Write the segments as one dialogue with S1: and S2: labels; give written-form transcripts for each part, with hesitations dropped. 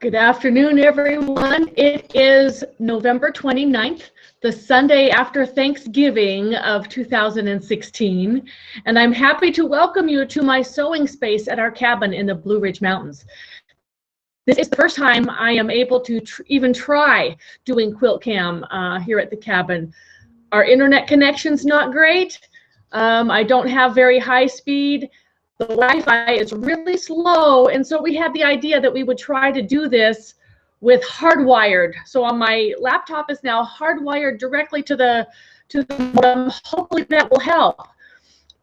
S1: Good afternoon, everyone. It is November 29th, the Sunday after Thanksgiving of 2016, and I'm happy to welcome you to my sewing space at our cabin in the Blue Ridge Mountains. This is the first time I am able to even try doing Quilt-Cam here at the cabin. Our internet connection's not great. I don't have very high speed. The Wi-Fi is really slow, and so we had the idea that we would try to do this with hardwired. So on my laptop is now hardwired directly to the modem. Hopefully that will help.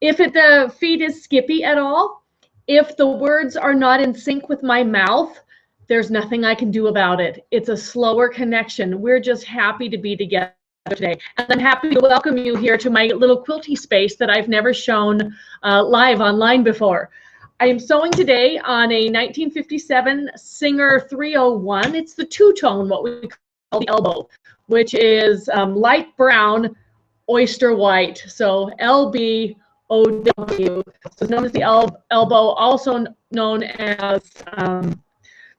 S1: If the feed is skippy at all, if the words are not in sync with my mouth, there's nothing I can do about it. It's a slower connection. We're just happy to be together today, and I'm happy to welcome you here to my little quilty space that I've never shown live online before. I am sewing today on a 1957 Singer 301. It's the two-tone, what we call the elbow, which is light brown, oyster white. So LBOW, so known as the elbow, also known as,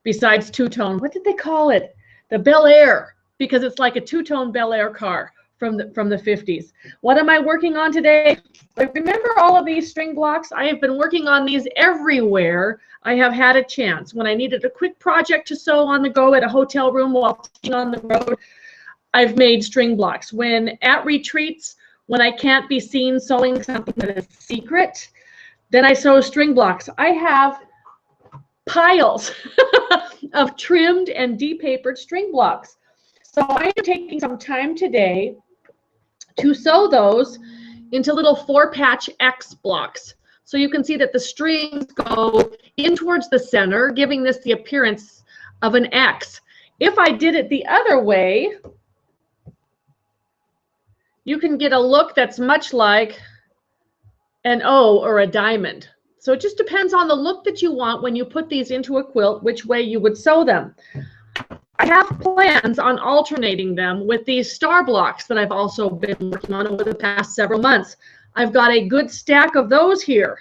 S1: besides two-tone, what did they call it? The Bel Air, because it's like a two-tone Bel Air car from the 50s. What am I working on today? I remember all of these string blocks. I have been working on these everywhere I have had a chance. When I needed a quick project to sew on the go at a hotel room while teaching on the road, I've made string blocks. When at retreats, when I can't be seen sewing something that is secret, then I sew string blocks. I have piles of trimmed and depapered string blocks. So I am taking some time today to sew those into little 4-patch X blocks. So you can see that the strings go in towards the center, giving this the appearance of an X. If I did it the other way, you can get a look that's much like an O or a diamond. So it just depends on the look that you want when you put these into a quilt, which way you would sew them. I have plans on alternating them with these star blocks that I've also been working on over the past several months. I've got a good stack of those here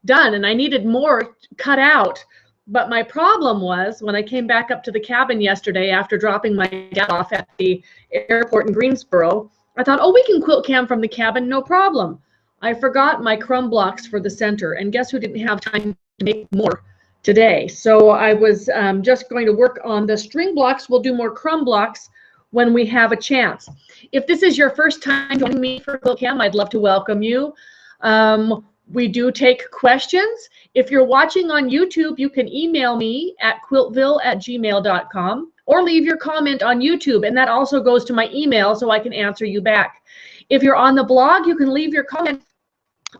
S1: done, and I needed more cut out. But my problem was when I came back up to the cabin yesterday after dropping my dad off at the airport in Greensboro, I thought, oh, we can Quilt-Cam from the cabin, no problem. I forgot my crumb blocks for the center, and guess who didn't have time to make more today? So I was just going to work on the string blocks. We'll do more crumb blocks when we have a chance. If this is your first time joining me for Quilt-Cam, I'd love to welcome you. We do take questions. If you're watching on YouTube, you can email me at quiltville@gmail.com or leave your comment on YouTube, and that also goes to my email so I can answer you back. If you're on the blog, you can leave your comment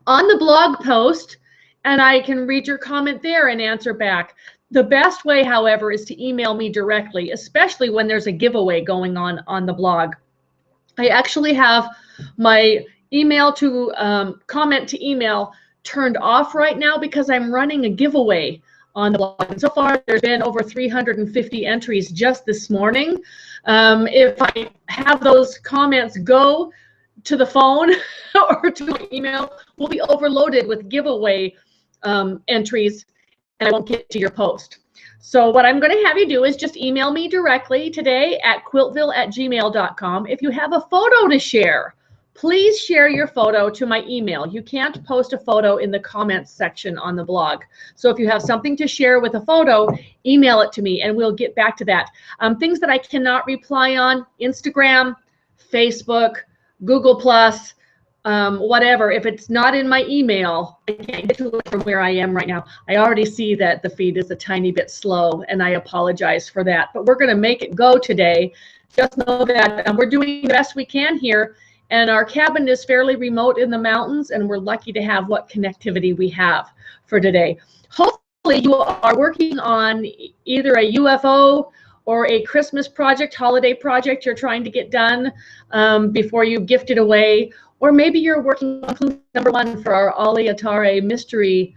S1: on the blog post, and I can read your comment there and answer back. The best way, however, is to email me directly, especially when there's a giveaway going on the blog. I actually have my email to comment to email turned off right now because I'm running a giveaway on the blog. And so far, there's been over 350 entries just this morning. If I have those comments go to the phone or to my email, we'll be overloaded with giveaway entries, and I won't get to your post. So what I'm going to have you do is just email me directly today at quiltville@gmail.com. If you have a photo to share, please share your photo to my email. You can't post a photo in the comments section on the blog. So if you have something to share with a photo, email it to me and we'll get back to that. Things that I cannot reply on: Instagram, Facebook, Google+, whatever. If it's not in my email, I can't get to it from where I am right now. I already see that the feed is a tiny bit slow, and I apologize for that. But we're going to make it go today. Just know that we're doing the best we can here, and our cabin is fairly remote in the mountains, and we're lucky to have what connectivity we have for today. Hopefully you are working on either a UFO or a Christmas project, holiday project you're trying to get done before you gift it away. Or maybe you're working on clue number 1 for our Aliatare mystery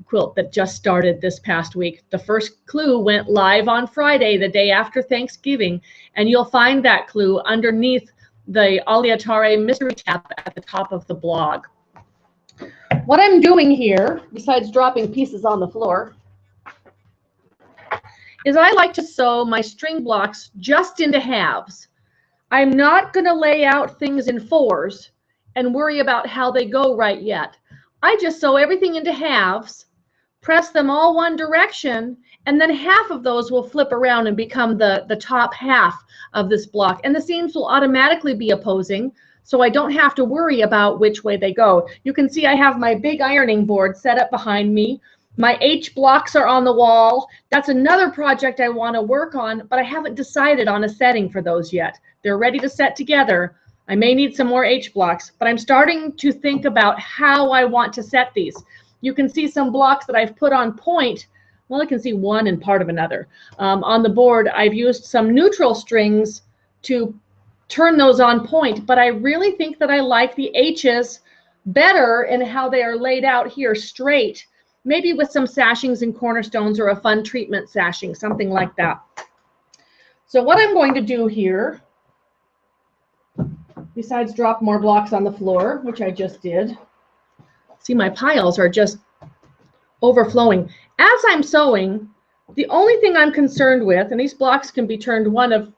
S1: quilt that just started this past week. The first clue went live on Friday, the day after Thanksgiving, and you'll find that clue underneath the Aliatare mystery tab at the top of the blog. What I'm doing here, besides dropping pieces on the floor, is I like to sew my string blocks just into halves. I'm not going to lay out things in fours and worry about how they go right yet. I just sew everything into halves, press them all one direction, and then half of those will flip around and become the top half of this block. And the seams will automatically be opposing, so I don't have to worry about which way they go. You can see I have my big ironing board set up behind me. My H blocks are on the wall. That's another project I want to work on, but I haven't decided on a setting for those yet. They're ready to set together. I may need some more H blocks, but I'm starting to think about how I want to set these. You can see some blocks that I've put on point. Well, I can see one and part of another. On the board, I've used some neutral strings to turn those on point, but I really think that I like the H's better in how they are laid out here straight, maybe with some sashings and cornerstones or a fun treatment sashing, something like that. So what I'm going to do here, besides drop more blocks on the floor, which I just did, see my piles are just overflowing. As I'm sewing, the only thing I'm concerned with, and these blocks can be turned one of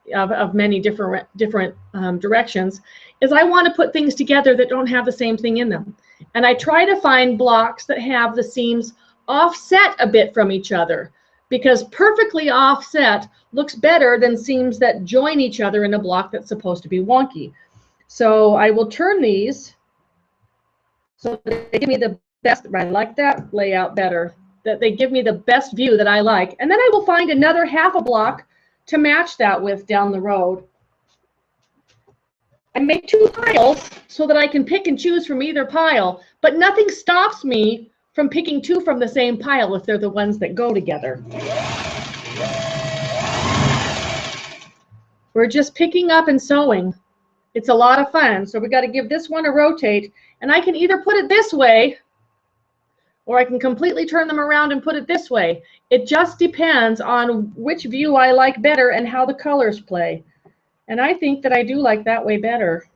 S1: many different directions, is I want to put things together that don't have the same thing in them. And I try to find blocks that have the seams offset a bit from each other, because perfectly offset looks better than seams that join each other in a block that's supposed to be wonky. So I will turn these so that they give me the best, I like that layout better, that they give me the best view that I like. And then I will find another half a block to match that with down the road. I make two piles so that I can pick and choose from either pile, but nothing stops me from picking two from the same pile if they're the ones that go together. We're just picking up and sewing. It's a lot of fun. So we got to give this one a rotate, and I can either put it this way or I can completely turn them around and put it this way. It just depends on which view I like better and how the colors play. And I think that I do like that way better.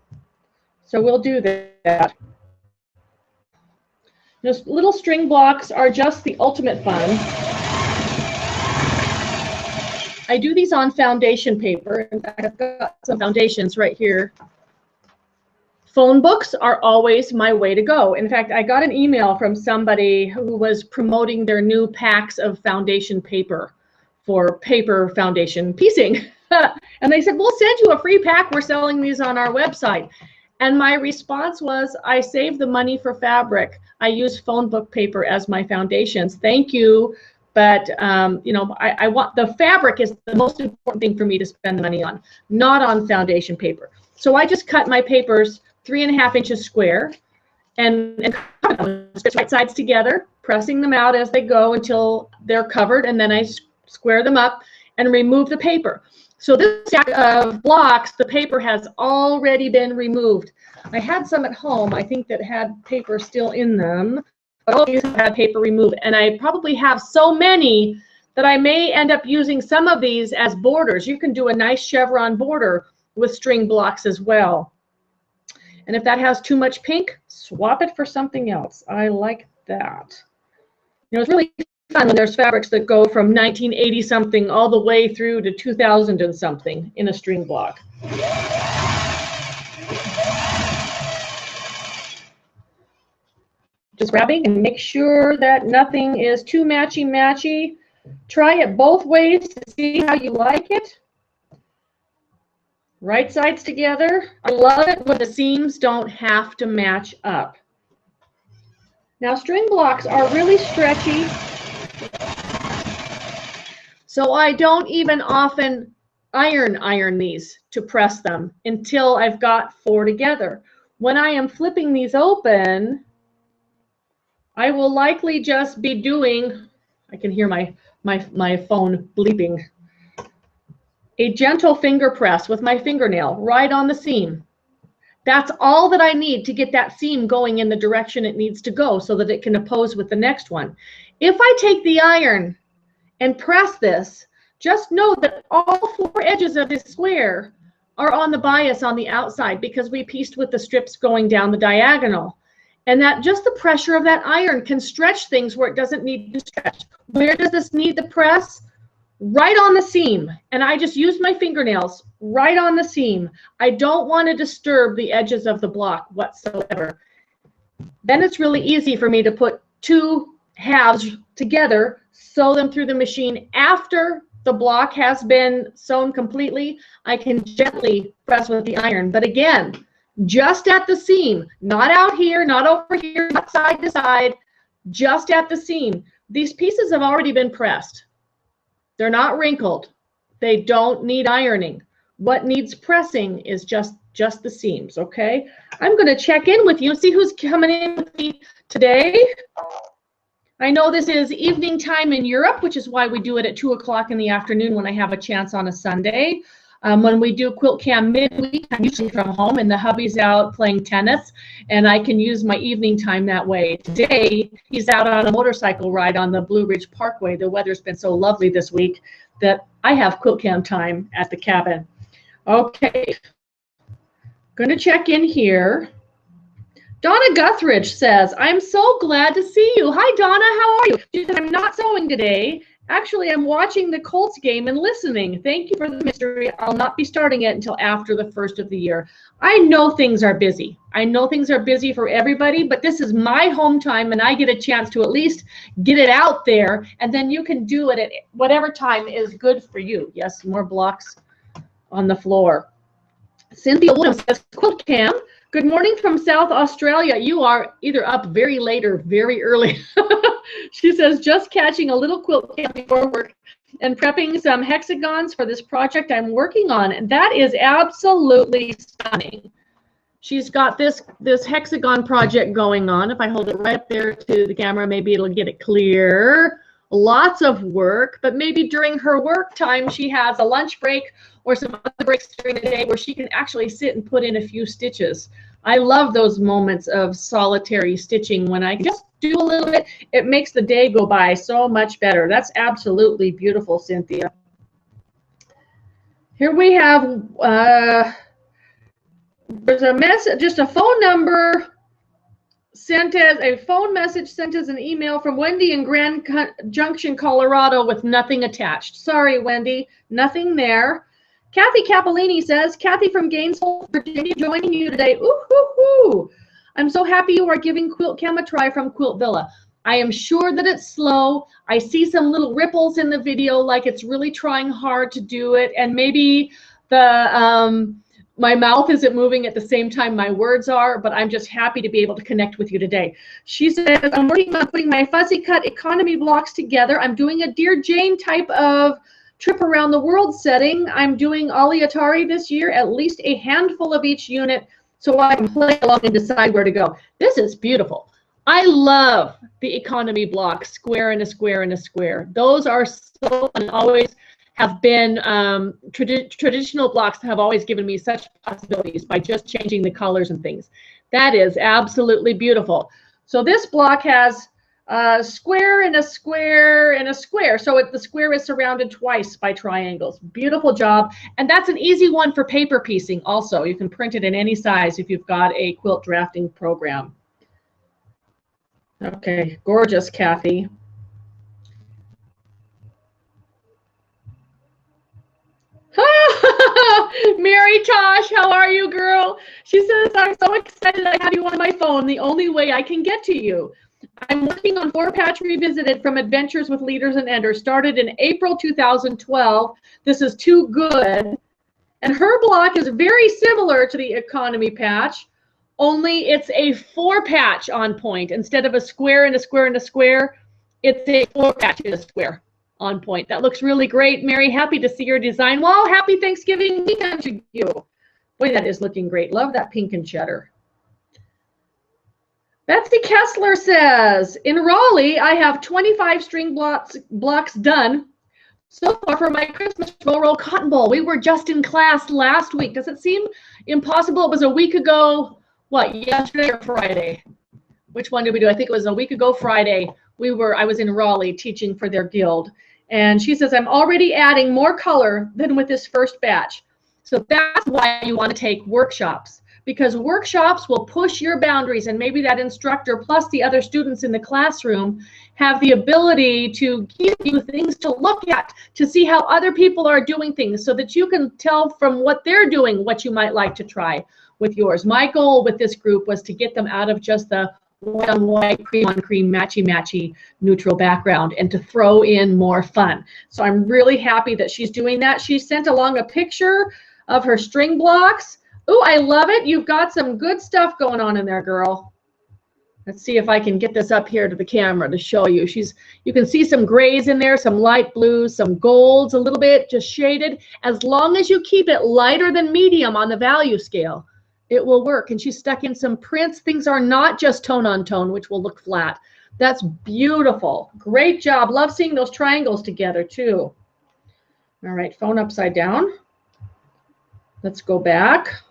S1: So we'll do that. Those little string blocks are just the ultimate fun. I do these on foundation paper. In fact, I've got some foundations right here. Phone books are always my way to go. In fact, I got an email from somebody who was promoting their new packs of foundation paper for paper foundation piecing. And they said, we'll send you a free pack. We're selling these on our website. And my response was, I save the money for fabric. I use phone book paper as my foundations. Thank you. But, you know, I want the fabric is the most important thing for me to spend the money on, not on foundation paper. So I just cut my papers 3.5 inches square and stitch right sides together, pressing them out as they go until they're covered. And then I square them up and remove the paper. So this stack of blocks, the paper has already been removed. I had some at home, I think, that had paper still in them, but all these had paper removed. And I probably have so many that I may end up using some of these as borders. You can do a nice chevron border with string blocks as well. And if that has too much pink, swap it for something else. I like that. You know, it's really fun when there's fabrics that go from 1980 something all the way through to 2000 and something in a string block. Just grabbing and make sure that nothing is too matchy-matchy. Try it both ways to see how you like it. Right sides together. I love it when the seams don't have to match up. Now, string blocks are really stretchy, so I don't even often iron these to press them until I've got 4 together. When I am flipping these open, I will likely just be doing, I can hear my phone bleeping, a gentle finger press with my fingernail right on the seam. That's all that I need to get that seam going in the direction it needs to go so that it can oppose with the next one. If I take the iron and press this, just know that all 4 edges of this square are on the bias on the outside because we pieced with the strips going down the diagonal. And that just the pressure of that iron can stretch things where it doesn't need to stretch. Where does this need the press? right on the seam, and I just use my fingernails right on the seam. I don't want to disturb the edges of the block whatsoever. Then it's really easy for me to put two halves together, sew them through the machine. After the block has been sewn completely, I can gently press with the iron. But again, just at the seam, not out here, not over here, not side to side, just at the seam. These pieces have already been pressed. They're not wrinkled. They don't need ironing. What needs pressing is just the seams, okay? I'm going to check in with you, see who's coming in with me today. I know this is evening time in Europe, which is why we do it at 2 o'clock in the afternoon when I have a chance on a Sunday. When we do Quilt-Cam midweek, I'm usually from home and the hubby's out playing tennis, and I can use my evening time that way. Today, he's out on a motorcycle ride on the Blue Ridge Parkway. The weather's been so lovely this week that I have Quilt-Cam time at the cabin. Okay, going to check in here. Donna Guthridge says, I'm so glad to see you. Hi, Donna, how are you? She said, I'm not sewing today. Actually, I'm watching the Colts game and listening. Thank you for the mystery. I'll not be starting it until after the first of the year. I know things are busy. I know things are busy for everybody, but this is my home time, and I get a chance to at least get it out there, and then you can do it at whatever time is good for you. Yes, more blocks on the floor. Cynthia Williams says, Quilt-Cam, good morning from South Australia. You are either up very late or very early. She says, just catching a little Quilt-Cam before work and prepping some hexagons for this project I'm working on. And that is absolutely stunning. She's got this hexagon project going on. If I hold it right up there to the camera, maybe it'll get it clear. Lots of work, but maybe during her work time, she has a lunch break or some other breaks during the day where she can actually sit and put in a few stitches. I love those moments of solitary stitching when I just do a little bit. It makes the day go by so much better. That's absolutely beautiful, Cynthia. Here we have, there's a message, just a phone number sent as a phone message sent as an email from Wendy in Grand Junction, Colorado with nothing attached. Sorry, Wendy, nothing there. Kathy Capolini says, Kathy from Gainesville, Virginia, joining you today. Ooh-hoo-hoo. I'm so happy you are giving Quilt-Cam a try from Quilt Villa. I am sure that it's slow. I see some little ripples in the video, like it's really trying hard to do it, and maybe the my mouth isn't moving at the same time my words are, but I'm just happy to be able to connect with you today. She says, I'm working on putting my fussy cut economy blocks together. I'm doing a Dear Jane type of trip around the world setting. I'm doing Aliatari this year, at least a handful of each unit, so I can play along and decide where to go. This is beautiful. I love the economy blocks, square and a square and a square. Those are so, and always have been, traditional blocks have always given me such possibilities by just changing the colors and things. That is absolutely beautiful. So this block has a square and a square and a square. So the square is surrounded twice by triangles. Beautiful job. And that's an easy one for paper piecing also. You can print it in any size if you've got a quilt drafting program. Okay, gorgeous, Kathy. Mary Tosh, how are you, girl? She says, I'm so excited I have you on my phone, the only way I can get to you. I'm working on 4-Patch Revisited from Adventures with Leaders and Enders, started in April 2012. This is Too Good. And her block is very similar to the economy patch, only it's a 4-patch on point. Instead of a square and a square and a square, it's a 4-patch and a square on point. That looks really great, Mary. Happy to see your design. Well, happy Thanksgiving weekend to you. Boy, that is looking great. Love that pink and cheddar. Betsy Kessler says, in Raleigh, I have 25 string blocks done so far for my Christmas roll cotton ball. We were just in class last week. Does it seem impossible? It was a week ago. What, yesterday or Friday? Which one did we do? I think it was a week ago Friday. I was in Raleigh teaching for their guild. And she says, I'm already adding more color than with this first batch. So that's why you want to take workshops, because workshops will push your boundaries, and maybe that instructor plus the other students in the classroom have the ability to give you things to look at, to see how other people are doing things so that you can tell from what they're doing what you might like to try with yours. My goal with this group was to get them out of just the white on white, cream on cream, matchy matchy neutral background and to throw in more fun. So I'm really happy that she's doing that. She sent along a picture of her string blocks. Oh, I love it. You've got some good stuff going on in there, girl. Let's see if I can get this up here to the camera to show you. You can see some grays in there, some light blues, some golds, a little bit just shaded. As long as you keep it lighter than medium on the value scale, it will work. And she's stuck in some prints. Things are not just tone on tone, which will look flat. That's beautiful. Great job. Love seeing those triangles together too. All right, phone upside down. Let's go back.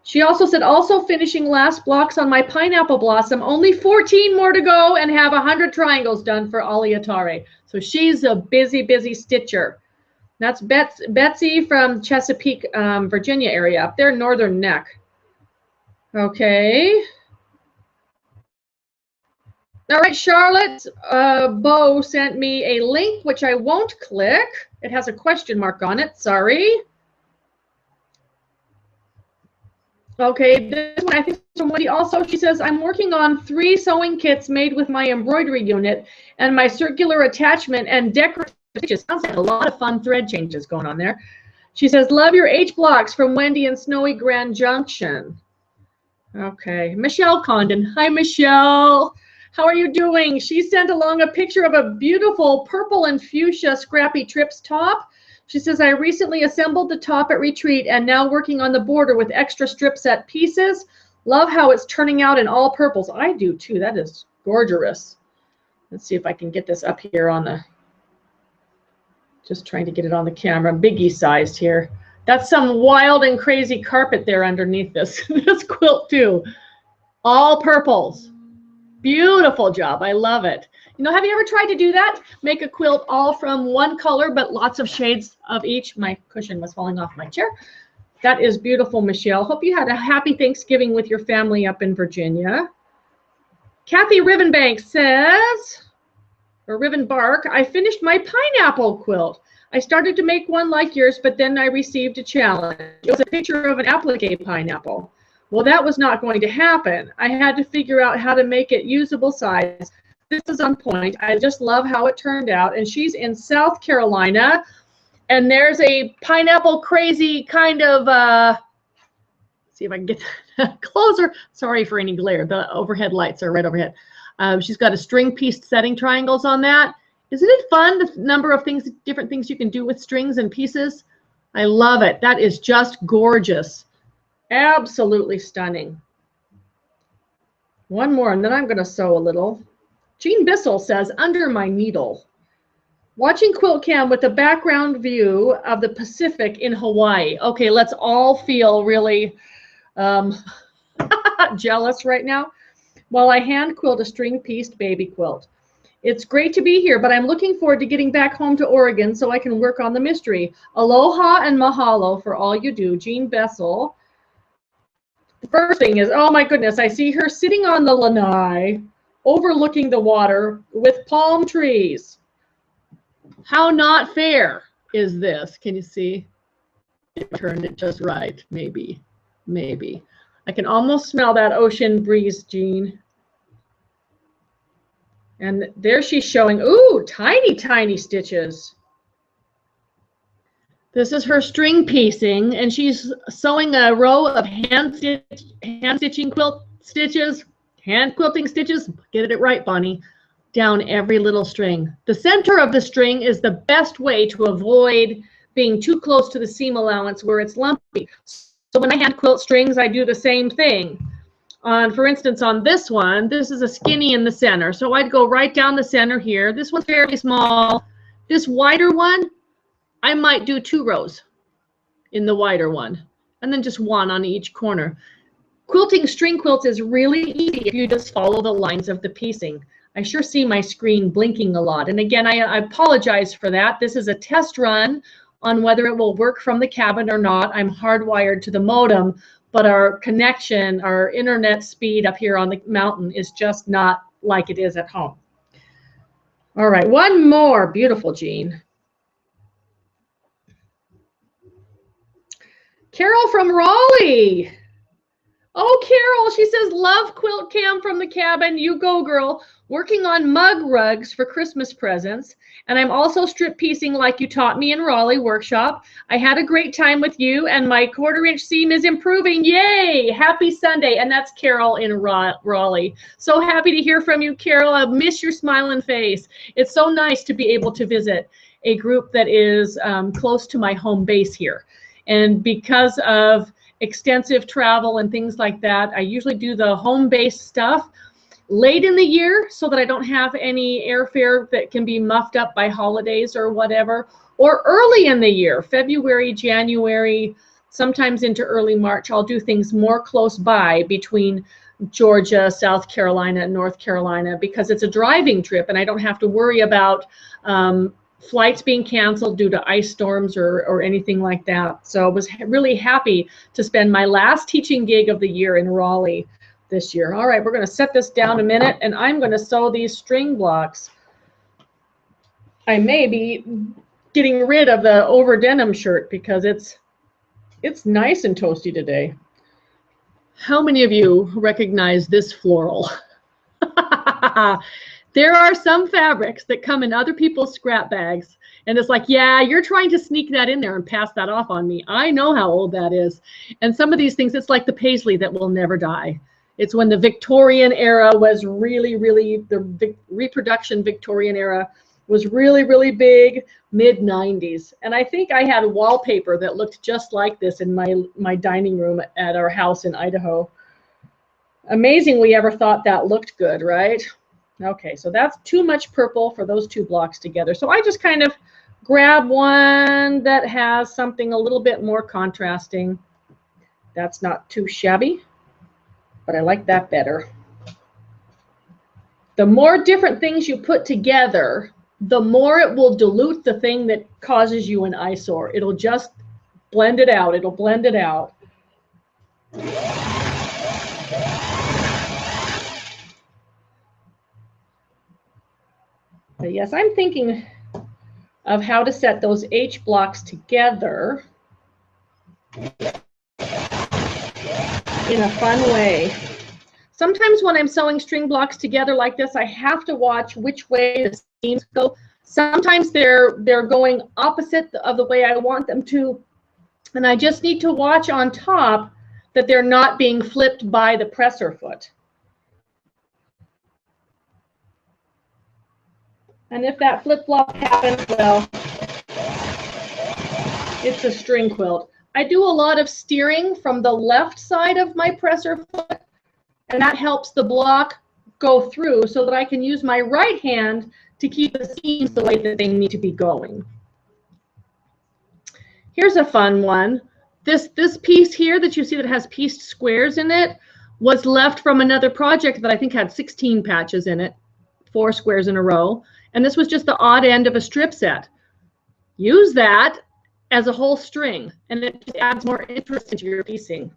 S1: She also said, also finishing last blocks on my pineapple blossom. Only 14 more to go and have 100 triangles done for Aliatare. So she's a busy, busy stitcher. That's Betsy from Chesapeake, Virginia area, up there, Northern Neck. Okay. All right, Charlotte Bow sent me a link, which I won't click. It has a question mark on it. Sorry. Okay, this one I think somebody also, she says, I'm working on 3 sewing kits made with my embroidery unit and my circular attachment and decorative stitches. Sounds like a lot of fun thread changes going on there. She says, love your H blocks from Wendy and Snowy Grand Junction. Okay, Michelle Condon. Hi, Michelle. How are you doing? She sent along a picture of a beautiful purple and fuchsia Scrappy Trips top. She says, I recently assembled the top at Retreat and now working on the border with extra strip set pieces. Love how it's turning out in all purples. I do too. That is gorgeous. Let's see if I can get this up here on the, just trying to get it on the camera, biggie sized here. That's some wild and crazy carpet there underneath this, this quilt too. All purples. Beautiful job. I love it. You know, have you ever tried to do that? Make a quilt all from one color, but lots of shades of each. My cushion was falling off my chair. That is beautiful, Michelle. Hope you had a happy Thanksgiving with your family up in Virginia. Kathy Rivenbank says, or Rivenbark, I finished my pineapple quilt. I started to make one like yours, but then I received a challenge. It was a picture of an applique pineapple. Well, that was not going to happen. I had to figure out how to make it usable size. This is on point. I just love how it turned out. And she's in South Carolina. And there's a pineapple crazy kind of, see if I can get that closer. Sorry for any glare. The overhead lights are right overhead. She's got a string piece setting triangles on that. Isn't it fun, the number of things, different things you can do with strings and pieces? I love it. That is just gorgeous. Absolutely stunning. One more, and then I'm going to sew a little. Jean Bissell says, under my needle. Watching Quilt-Cam with the background view of the Pacific in Hawaii. Okay, let's all feel really jealous right now while I hand quilt a string-pieced baby quilt. It's great to be here, but I'm looking forward to getting back home to Oregon so I can work on the mystery. Aloha and mahalo for all you do. Jean Bissell. The first thing is, oh my goodness, I see her sitting on the lanai overlooking the water with palm trees. How not fair is this? Can you see? I turned it just right. Maybe. Maybe. I can almost smell that ocean breeze, Jean. And there she's showing, ooh, tiny, tiny stitches. This is her string piecing, and she's sewing a row of hand stitching quilt stitches, hand quilting stitches. Get it right, Bonnie. Down every little string. The center of the string is the best way to avoid being too close to the seam allowance where it's lumpy. So when I hand quilt strings, I do the same thing. For instance, on this one, this is a skinny in the center. So I'd go right down the center here. This one's fairly small. This wider one, I might do 2 rows in the wider one, and then just 1 on each corner. Quilting string quilts is really easy if you just follow the lines of the piecing. I sure see my screen blinking a lot. And again, I apologize for that. This is a test run on whether it will work from the cabin or not. I'm hardwired to the modem, but our connection, our internet speed up here on the mountain is just not like it is at home. All right, one more. Beautiful, Jean. Carol from Raleigh. Oh, Carol, she says, love Quilt-Cam from the cabin. You go, girl. Working on mug rugs for Christmas presents. And I'm also strip piecing like you taught me in Raleigh workshop. I had a great time with you, and my 1/4" seam is improving. Yay! Happy Sunday. And that's Carol in Raleigh. So happy to hear from you, Carol. I miss your smiling face. It's so nice to be able to visit a group that is close to my home base here. And because of extensive travel and things like that, I usually do the home-based stuff late in the year so that I don't have any airfare that can be muffed up by holidays or whatever, or early in the year, February, January, sometimes into early March. I'll do things more close by between Georgia, South Carolina, and North Carolina, because it's a driving trip and I don't have to worry about flights being canceled due to ice storms or anything like that. So I was really happy to spend my last teaching gig of the year in Raleigh this year. All right, we're going to set this down a minute, and I'm going to sew these string blocks. I may be getting rid of the over denim shirt because it's nice and toasty today. How many of you recognize this floral? There are some fabrics that come in other people's scrap bags, and it's like, yeah, you're trying to sneak that in there and pass that off on me. I know how old that is. And some of these things, it's like the paisley that will never die. It's when the Victorian era was really, the reproduction Victorian era was really, really big, mid-90s. And I think I had wallpaper that looked just like this in my dining room at our house in Idaho. Amazing we ever thought that looked good, right? Okay, so that's too much purple for those two blocks together. So I just kind of grab one that has something a little bit more contrasting. That's not too shabby, but I like that better. The more different things you put together, the more it will dilute the thing that causes you an eyesore. It'll just blend it out. It'll blend it out. But yes, I'm thinking of how to set those H blocks together in a fun way. Sometimes when I'm sewing string blocks together like this, I have to watch which way the seams go. Sometimes they're going opposite of the way I want them to, and I just need to watch on top that they're not being flipped by the presser foot. And if that flip-flop happens, well, it's a string quilt. I do a lot of steering from the left side of my presser foot, and that helps the block go through so that I can use my right hand to keep the seams the way that they need to be going. Here's a fun one. This piece here that you see that has pieced squares in it was left from another project that I think had 16 patches in it, 4 squares in a row. And this was just the odd end of a strip set. Use that as a whole string, and it just adds more interest into your piecing.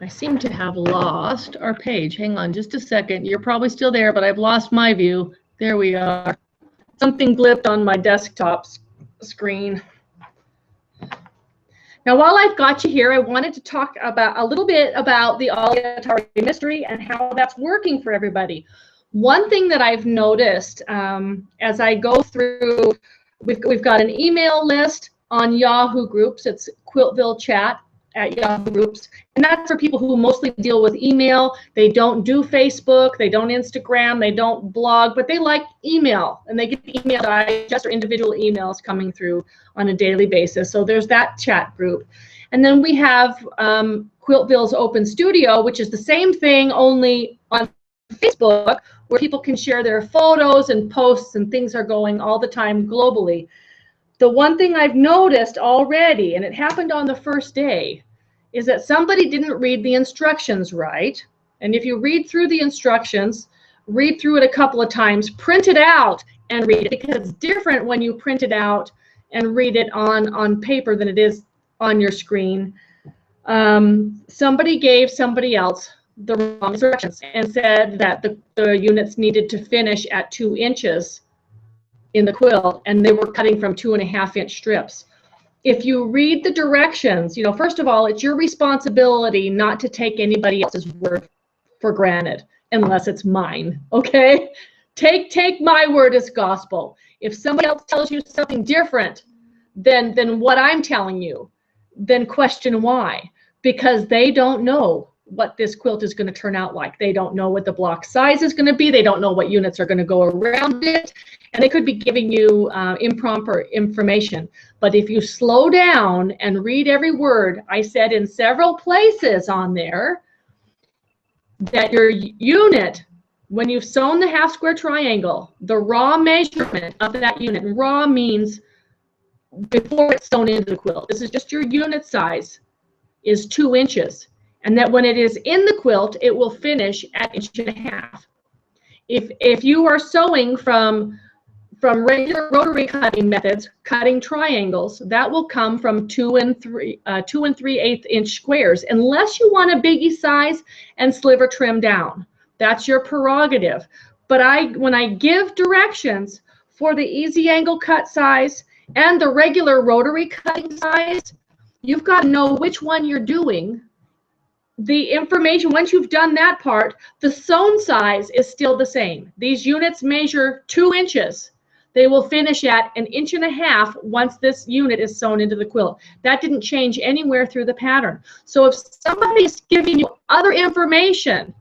S1: I seem to have lost our page. Hang on just a second. You're probably still there, but I've lost my view. There we are. Something blipped on my desktop screen. Now, while I've got you here, I wanted to talk about a little bit about the Atari mystery and how that's working for everybody. One thing that I've noticed as I go through, we've got an email list on Yahoo groups. It's Quiltville Chat at Yahoo groups, and that's for people who mostly deal with email. They don't do Facebook, they don't Instagram, they don't blog, but they like email, and they get email digest or individual emails coming through on a daily basis. So there's that chat group. And then we have Quiltville's Open Studio, which is the same thing, only on Facebook, where people can share their photos and posts, and things are going all the time globally. The one thing I've noticed already, and it happened on the first day, is that somebody didn't read the instructions right. And if you read through the instructions, read through it a couple of times, print it out and read it, because it's different when you print it out and read it on paper than it is on your screen. Somebody gave somebody else the wrong instructions and said that the units needed to finish at 2 inches in the quilt, and they were cutting from 2.5-inch strips. If you read the directions, you know, first of all, it's your responsibility not to take anybody else's word for granted unless it's mine, okay? Take my word as gospel. If somebody else tells you something different than what I'm telling you, then question why. Because they don't know what this quilt is going to turn out like. They don't know what the block size is going to be. They don't know what units are going to go around it. And they could be giving you improper information. But if you slow down and read every word, I said in several places on there that your unit, when you've sewn the half square triangle, the raw measurement of that unit, and raw means before it's sewn into the quilt, this is just your unit size, is 2 inches. And that when it is in the quilt, it will finish at 1.5 inches. If you are sewing from regular rotary cutting methods, cutting triangles, that will come from 2 3/8 inch squares, unless you want a biggie size and sliver trim down. That's your prerogative. But when I give directions for the easy angle cut size and the regular rotary cutting size, you've got to know which one you're doing. The information, once you've done that part, the sewn size is still the same. These units measure 2 inches. They will finish at 1.5 inches once this unit is sewn into the quilt. That didn't change anywhere through the pattern. So if somebody's giving you other information,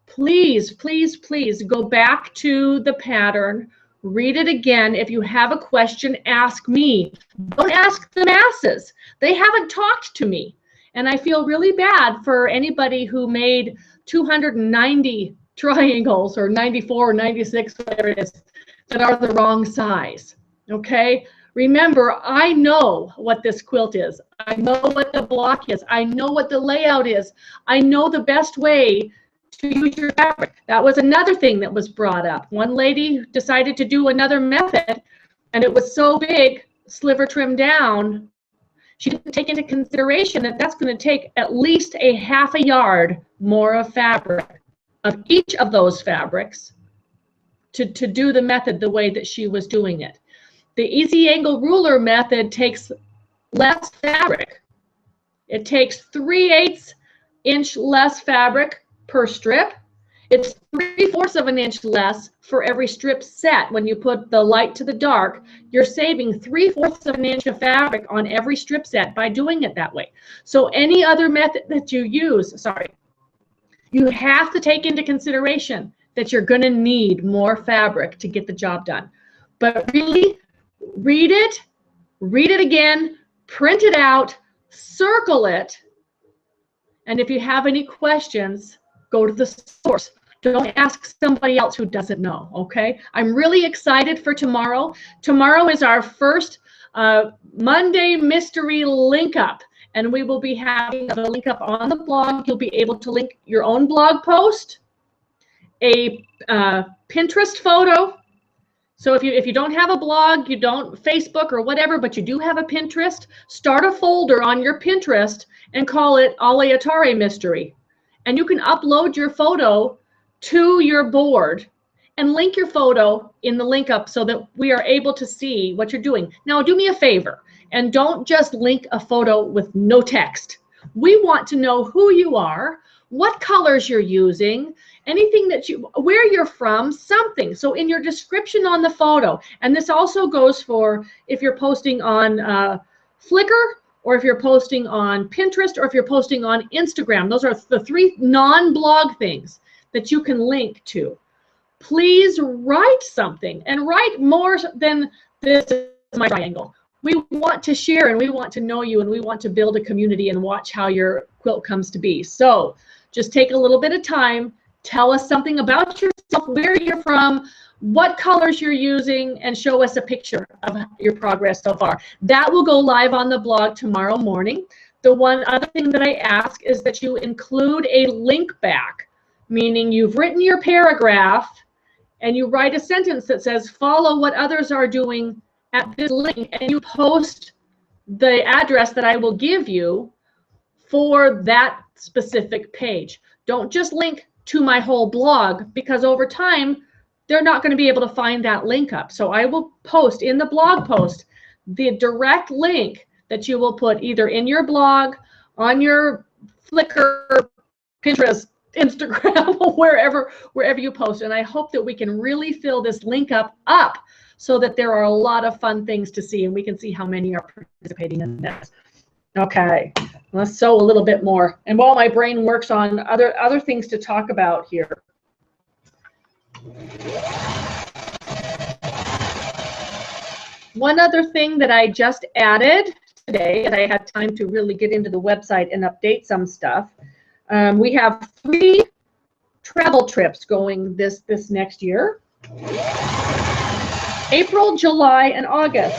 S1: please, please, please go back to the pattern, read it again. If you have a question, ask me. Don't ask the masses. They haven't talked to me. And I feel really bad for anybody who made 290 triangles or 94 or 96, whatever it is, that are the wrong size, okay? Remember, I know what this quilt is. I know what the block is. I know what the layout is. I know the best way to use your fabric. That was another thing that was brought up. One lady decided to do another method, and it was so big, sliver trim down, she didn't take into consideration that that's going to take at least a 1/2 yard more of fabric, of each of those fabrics, to do the method the way that she was doing it. The easy angle ruler method takes less fabric. It takes 3/8 inch less fabric per strip. It's 3/4 of an inch less for every strip set. When you put the light to the dark, you're saving 3/4 of an inch of fabric on every strip set by doing it that way. So any other method that you use, you have to take into consideration that you're going to need more fabric to get the job done. But really, read it again, print it out, circle it, and if you have any questions, go to the source. Don't ask somebody else who doesn't know, okay? I'm really excited for tomorrow. Tomorrow is our first Monday mystery link up, and we will be having a link up on the blog. You'll be able to link your own blog post, a Pinterest photo. So if you don't have a blog, you don't Facebook or whatever, but you do have a Pinterest, start a folder on your Pinterest and call it Aleatare Mystery. And you can upload your photo to your board and link your photo in the link up so that we are able to see what you're doing. Now, do me a favor and don't just link a photo with no text. We want to know who you are, what colors you're using, anything that where you're from, something. So in your description on the photo, and this also goes for if you're posting on Flickr, or if you're posting on Pinterest, or if you're posting on Instagram. Those are the 3 non-blog things that you can link to. Please write something, and write more than this is my triangle. We want to share, and we want to know you, and we want to build a community and watch how your quilt comes to be. So just take a little bit of time, tell us something about yourself, where you're from, what colors you're using, and show us a picture of your progress so far. That will go live on the blog tomorrow morning. The one other thing that I ask is that you include a link back meaning you've written your paragraph and you write a sentence that says, follow what others are doing at this link, and you post the address that I will give you for that specific page. Don't just link to my whole blog, because over time, they're not going to be able to find that link up. So I will post in the blog post the direct link that you will put either in your blog, on your Flickr, Pinterest, Instagram, wherever you post. And I hope that we can really fill this link up so that there are a lot of fun things to see, and we can see how many are participating in this. Okay, let's sew a little bit more. And while my brain works on other things to talk about here. One other thing that I just added today, and I had time to really get into the website and update some stuff. We have 3 travel trips going this next year. April, July, and August.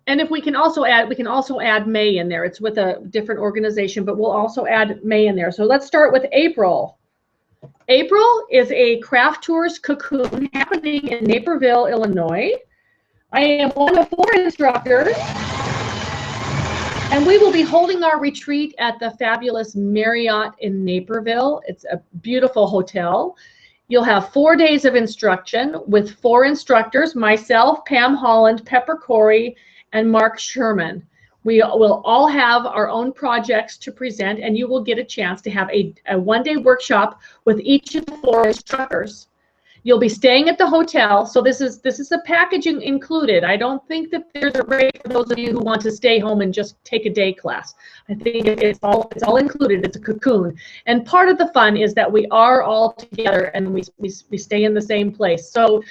S1: And if we can also add May in there. It's with a different organization, but we'll also add May in there. So let's start with April. April is a craft tours cocoon happening in Naperville, Illinois. I am one of 4 instructors, and we will be holding our retreat at the fabulous Marriott in Naperville. It's a beautiful hotel. You'll have 4 days of instruction with 4 instructors, myself, Pam Holland, Pepper Corey, and Mark Sherman. We will all have our own projects to present, and you will get a chance to have a one-day workshop with each of the 4 instructors. You'll be staying at the hotel, so this is a packaging included. I don't think that there's a rate for those of you who want to stay home and just take a day class. I think it's all included. It's a cocoon, and part of the fun is that we are all together and we stay in the same place. So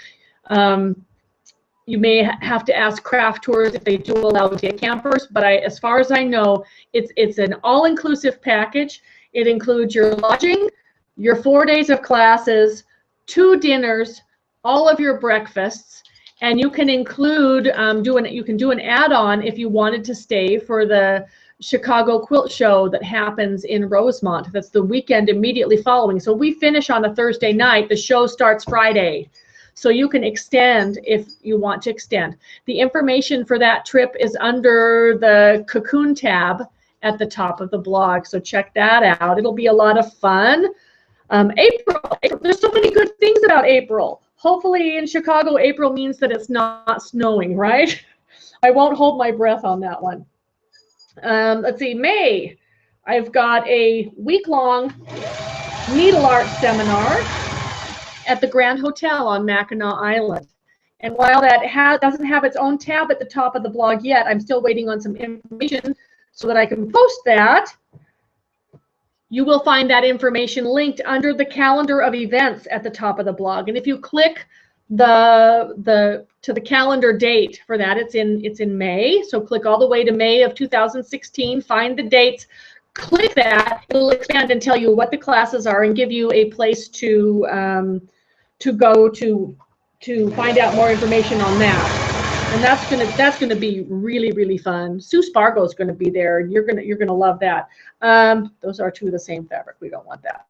S1: you may have to ask craft tours if they do allow day campers, but as far as I know, it's an all-inclusive package. It includes your lodging, your 4 days of classes, 2 dinners, all of your breakfasts, and you can include you can do an add-on if you wanted to stay for the Chicago Quilt Show that happens in Rosemont. That's the weekend immediately following. So we finish on a Thursday night. The show starts Friday. So you can extend if you want to extend. The information for that trip is under the Cocoon tab at the top of the blog. So check that out. It'll be a lot of fun. April, there's so many good things about April. Hopefully in Chicago, April means that it's not snowing, right? I won't hold my breath on that one. Let's see, May. I've got a week-long needle art seminar at the Grand Hotel on Mackinac Island. And while that doesn't have its own tab at the top of the blog yet, I'm still waiting on some information so that I can post that. You will find that information linked under the calendar of events at the top of the blog. And if you click to the calendar date for that, it's in May. So click all the way to May of 2016, find the dates, click that. It'll expand and tell you what the classes are and give you a place to go to find out more information on that. And that's gonna be really, really fun. Sue Spargo's gonna be there, and you're gonna love that. Those are 2 of the same fabric. We don't want that.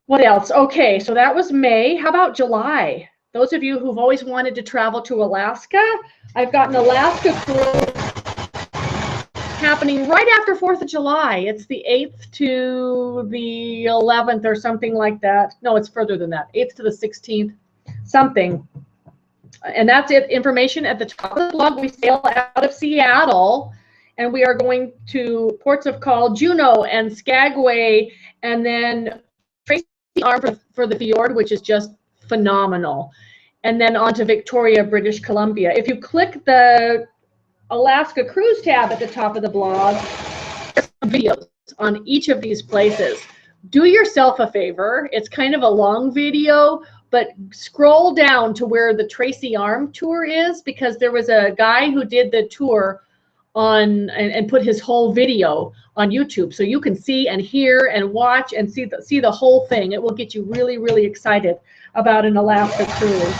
S1: What else? Okay, so that was May. How about July? Those of you who've always wanted to travel to Alaska, I've got an Alaska cruise happening right after 4th of July. It's the 8th to the 11th or something like that. No, it's further than that. 8th to the 16th, something. And that's it. Information at the top of the blog. We sail out of Seattle, and we are going to ports of call Juneau and Skagway, and then Tracy Arm for the fjord, which is just phenomenal, and then on to Victoria, British Columbia. If you click the Alaska Cruise tab at the top of the blog, there's videos on each of these places. Do yourself a favor. It's kind of a long video, but scroll down to where the Tracy Arm tour is, because there was a guy who did the tour on and put his whole video on YouTube, so you can see and hear and watch and see the whole thing. It will get you really, really excited about an Alaska cruise.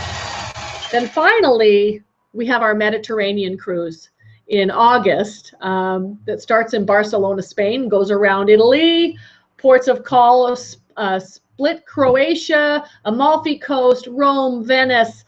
S1: Then finally, we have our Mediterranean cruise. in August that starts in Barcelona, Spain, goes around Italy, ports of call, Split, Croatia, Amalfi Coast, Rome, Venice,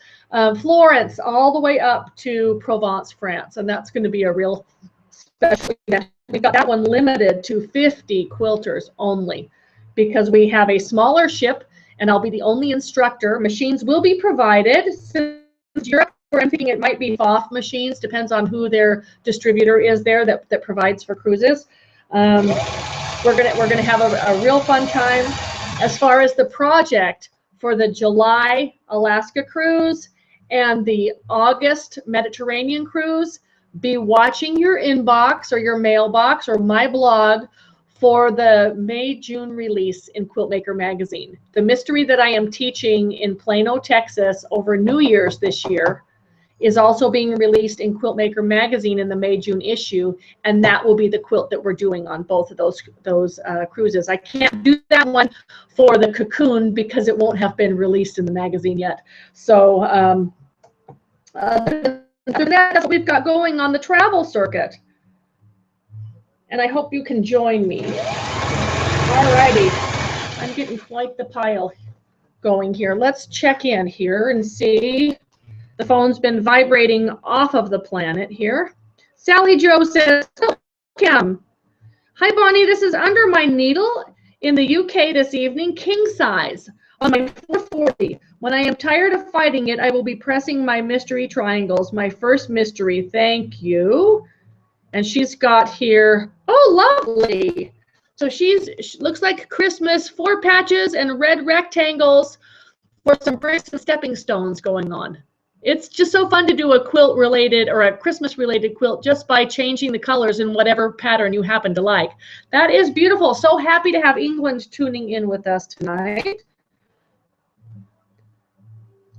S1: Florence, all the way up to Provence, France. And that's going to be a real special event. We've got that one limited to 50 quilters only because we have a smaller ship and I'll be the only instructor. Machines will be provided. Since Europe, I'm thinking it might be FOF machines, depends on who their distributor is there that provides for cruises. We're gonna have a real fun time. As far as the project for the July Alaska cruise and the August Mediterranean cruise, be watching your inbox or your mailbox or my blog for the May-June release in Quiltmaker magazine. The mystery that I am teaching in Plano, Texas over New Year's this year is also being released in Quiltmaker magazine in the May-June issue, and that will be the quilt that we're doing on both of those cruises. I can't do that one for the Cocoon because it won't have been released in the magazine yet. So that's what we've got going on the travel circuit. And I hope you can join me. All righty. I'm getting quite the pile going here. Let's check in here and see. The phone's been vibrating off of the planet here. Sally Joe says, Quilt-Cam. Hi, Bonnie. This is under my needle in the UK this evening, king size, on my 440. When I am tired of fighting it, I will be pressing my mystery triangles. My first mystery. Thank you. And she's got here, oh, lovely. So she looks like Christmas, 4 patches and red rectangles for some bricks and stepping stones going on. It's just so fun to do a quilt related or a Christmas related quilt just by changing the colors in whatever pattern you happen to like. That is beautiful. So happy to have England tuning in with us tonight.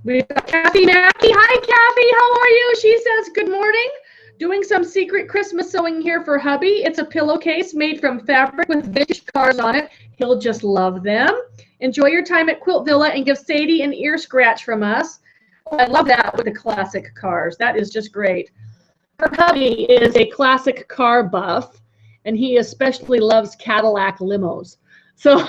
S1: We've got Kathy Mackey. Hi, Kathy. How are you? She says, good morning. Doing some secret Christmas sewing here for hubby. It's a pillowcase made from fabric with vintage cars on it. He'll just love them. Enjoy your time at Quilt Villa and give Sadie an ear scratch from us. Oh, I love that with the classic cars. That is just great. Her hubby is a classic car buff, and he especially loves Cadillac limos. So,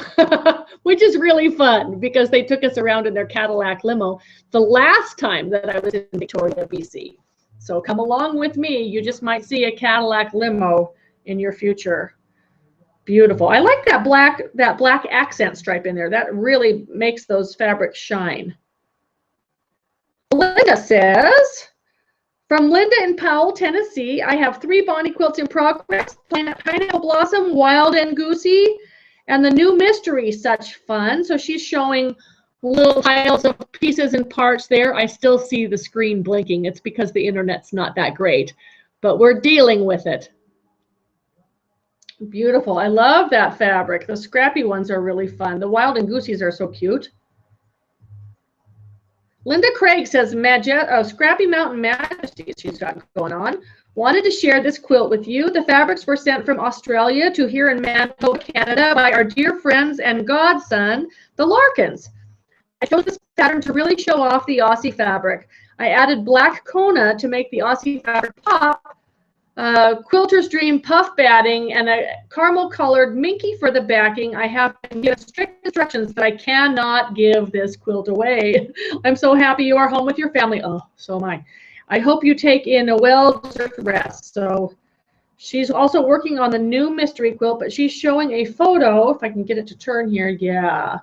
S1: which is really fun because they took us around in their Cadillac limo the last time that I was in Victoria, BC. So come along with me. You just might see a Cadillac limo in your future. Beautiful. I like that black accent stripe in there. That really makes those fabrics shine. Linda says, from Linda in Powell, Tennessee, I have 3 Bonnie quilts in progress. Pineapple Blossom, Wild and Goosey, and the new mystery, such fun. So she's showing little piles of pieces and parts there. I still see the screen blinking. It's because the internet's not that great, but we're dealing with it. Beautiful. I love that fabric. The scrappy ones are really fun. The Wild and Gooseys are so cute. Linda Craig says, Scrappy Mountain Majesties she's got going on. Wanted to share this quilt with you. The fabrics were sent from Australia to here in Manitoba, Canada by our dear friends and godson, the Larkins. I chose this pattern to really show off the Aussie fabric. I added black Kona to make the Aussie fabric pop, Quilter's Dream puff batting, and a caramel colored minky for the backing. I have been given strict instructions that I cannot give this quilt away. I'm so happy you are home with your family. Oh, so am I. I hope you take in a well-deserved rest. So she's also working on the new mystery quilt, but she's showing a photo, if I can get it to turn here, yeah,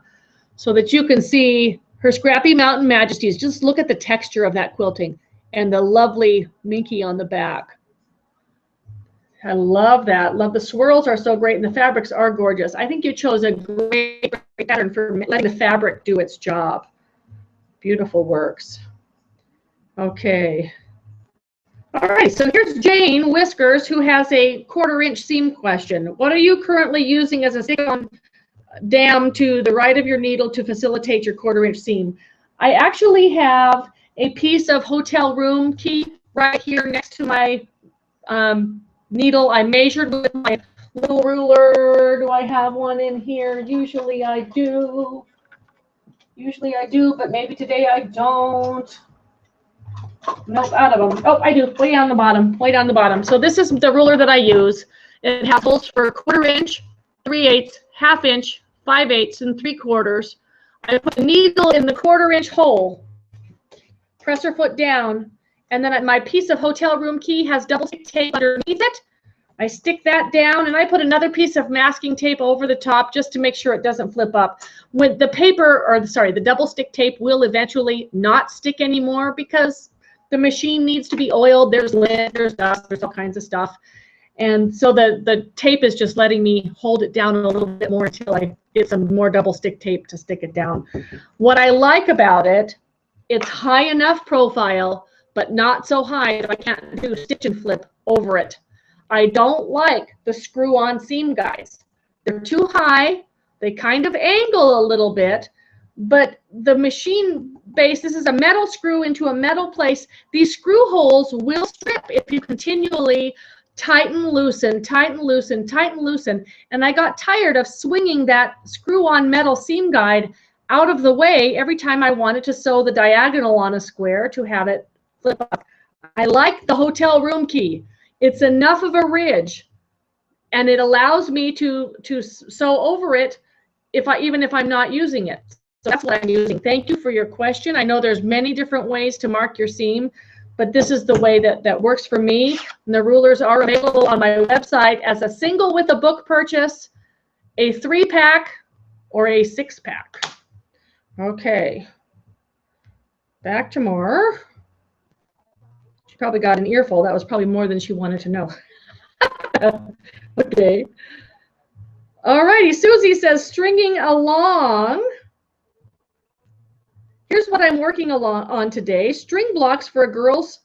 S1: so that you can see her Scrappy Mountain Majesties. Just look at the texture of that quilting and the lovely minky on the back. I love that. Love the swirls are so great and the fabrics are gorgeous. I think you chose a great pattern for letting the fabric do its job. Beautiful works. Okay. All right, so here's Jane Whiskers who has a 1/4" seam question. What are you currently using as a stick-on dam to the right of your needle to facilitate your 1/4" seam? I actually have a piece of hotel room key right here next to my needle. I measured with my little ruler. Do I have one in here? Usually I do. Usually I do, but maybe today I don't. Nope, out of them. Oh, I do. Way down the bottom. Way down the bottom. So this is the ruler that I use. It has holes for 1/4 inch, 3/8, 1/2 inch, 5/8, and 3/4. I put the needle in the 1/4 inch hole, press her foot down, and then my piece of hotel room key has double stick tape underneath it. I stick that down, and I put another piece of masking tape over the top just to make sure it doesn't flip up. When the paper, or sorry, the double stick tape will eventually not stick anymore because the machine needs to be oiled. There's lint, there's dust, there's all kinds of stuff. And so the tape is just letting me hold it down a little bit more until I get some more double stick tape to stick it down. What I like about it, it's high enough profile, but not so high that I can't do stitch and flip over it. I don't like the screw-on seam guides. They're too high. They kind of angle a little bit, but the machine base, this is a metal screw into a metal place. These screw holes will strip if you continually tighten, loosen, tighten, loosen, tighten, loosen. And I got tired of swinging that screw-on metal seam guide out of the way every time I wanted to sew the diagonal on a square to have it flip up. I like the hotel room key. It's enough of a ridge, and it allows me to sew over it even if I'm not using it. So that's what I'm using. Thank you for your question. I know there's many different ways to mark your seam, but this is the way that works for me. And the rulers are available on my website as a single with a book purchase, a 3-pack, or a 6-pack. Okay, back to more. She probably got an earful. That was probably more than she wanted to know. Okay. All righty, Susie says, stringing along. Here's what I'm working on today. String blocks for a girl's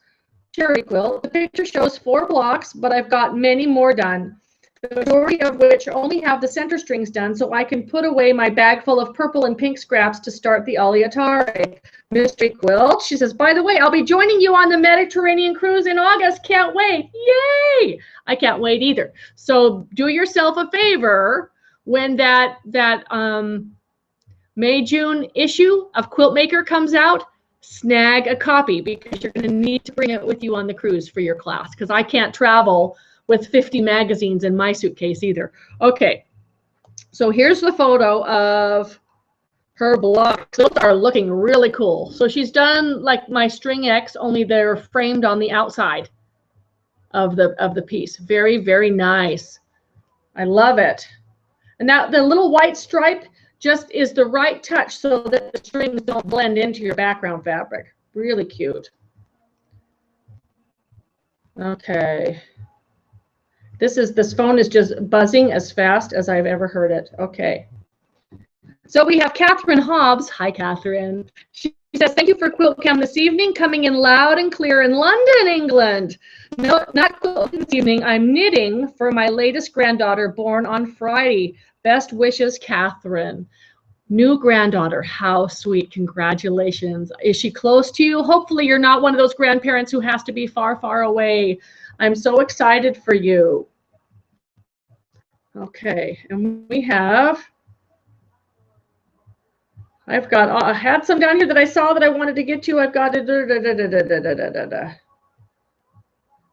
S1: cherry quilt. The picture shows 4 blocks, but I've got many more done, the majority of which only have the center strings done, so I can put away my bag full of purple and pink scraps to start the Aliatare mystery quilt. She says, by the way, I'll be joining you on the Mediterranean cruise in August. Can't wait. Yay! I can't wait either. So do yourself a favor when that May-June issue of Quilt Maker comes out, snag a copy because you're going to need to bring it with you on the cruise for your class, because I can't travel with 50 magazines in my suitcase either. Okay, so here's the photo of her blocks. Those are looking really cool. So she's done like my String X, only they're framed on the outside of the piece. Very, very nice. I love it. And now the little white stripe just is the right touch so that the strings don't blend into your background fabric. Really cute. Okay. This phone is just buzzing as fast as I've ever heard it. Okay. So we have Catherine Hobbs. Hi, Catherine. She says, thank you for Quilt-Cam this evening, coming in loud and clear in London, England. No, not quilting this evening. I'm knitting for my latest granddaughter born on Friday. Best wishes, Catherine. New granddaughter. How sweet. Congratulations. Is she close to you? Hopefully you're not one of those grandparents who has to be far, far away. I'm so excited for you. Okay, and we have, I had some down here that I saw that I wanted to get to. I've got it.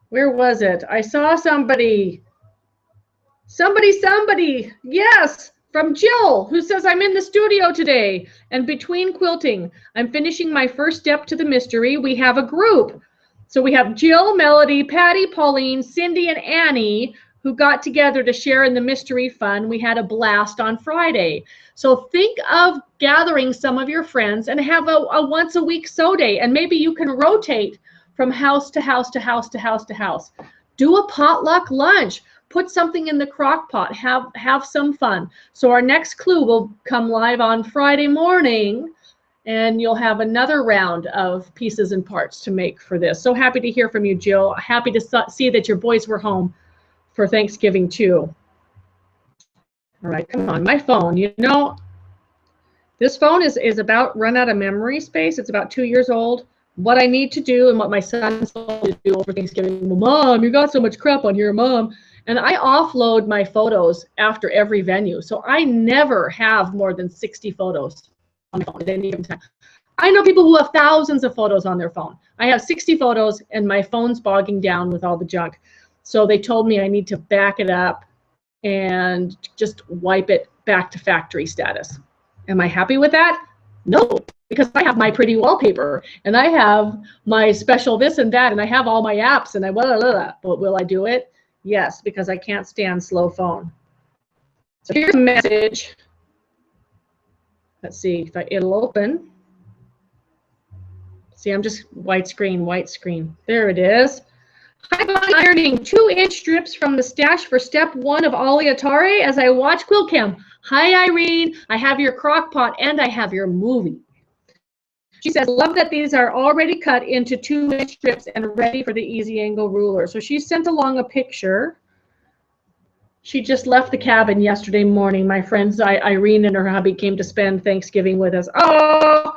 S1: Where was it? I saw somebody. Yes, from Jill, who says, I'm in the studio today. And between quilting, I'm finishing my first step to the mystery. We have a group. So we have Jill, Melody, Patty, Pauline, Cindy, and Annie, who got together to share in the mystery fun. We had a blast on Friday. So think of gathering some of your friends and have a once a week sew day. And maybe you can rotate from house to house to house to house to house. Do a potluck lunch. Put something in the crock pot. Have some fun. So our next clue will come live on Friday morning, and you'll have another round of pieces and parts to make for this. So happy to hear from you, Jill. Happy to see that your boys were home for Thanksgiving too. All right, come on, my phone. You know, this phone is about run out of memory space. It's about 2 years old. What I need to do and what my son's supposed to do over Thanksgiving. Well, Mom, you got so much crap on here, Mom. And I offload my photos after every venue. So I never have more than 60 photos on my phone at any given time. I know people who have thousands of photos on their phone. I have 60 photos and my phone's bogging down with all the junk. So they told me I need to back it up and just wipe it back to factory status. Am I happy with that? No, because I have my pretty wallpaper and I have my special this and that and I have all my apps and I blah, blah, blah. But will I do it? Yes, because I can't stand slow phone. So here's a message. Let's see if it'll open. See, I'm just white screen. There it is. I'm ironing 2-inch strips from the stash for step 1 of Aliatare as I watch Quilt-Cam. Hi, Irene. I have your crock pot and I have your movie. She says, love that these are already cut into 2-inch strips and ready for the easy angle ruler. So she sent along a picture. She just left the cabin yesterday morning. My friends, Irene and her hubby, came to spend Thanksgiving with us. Oh,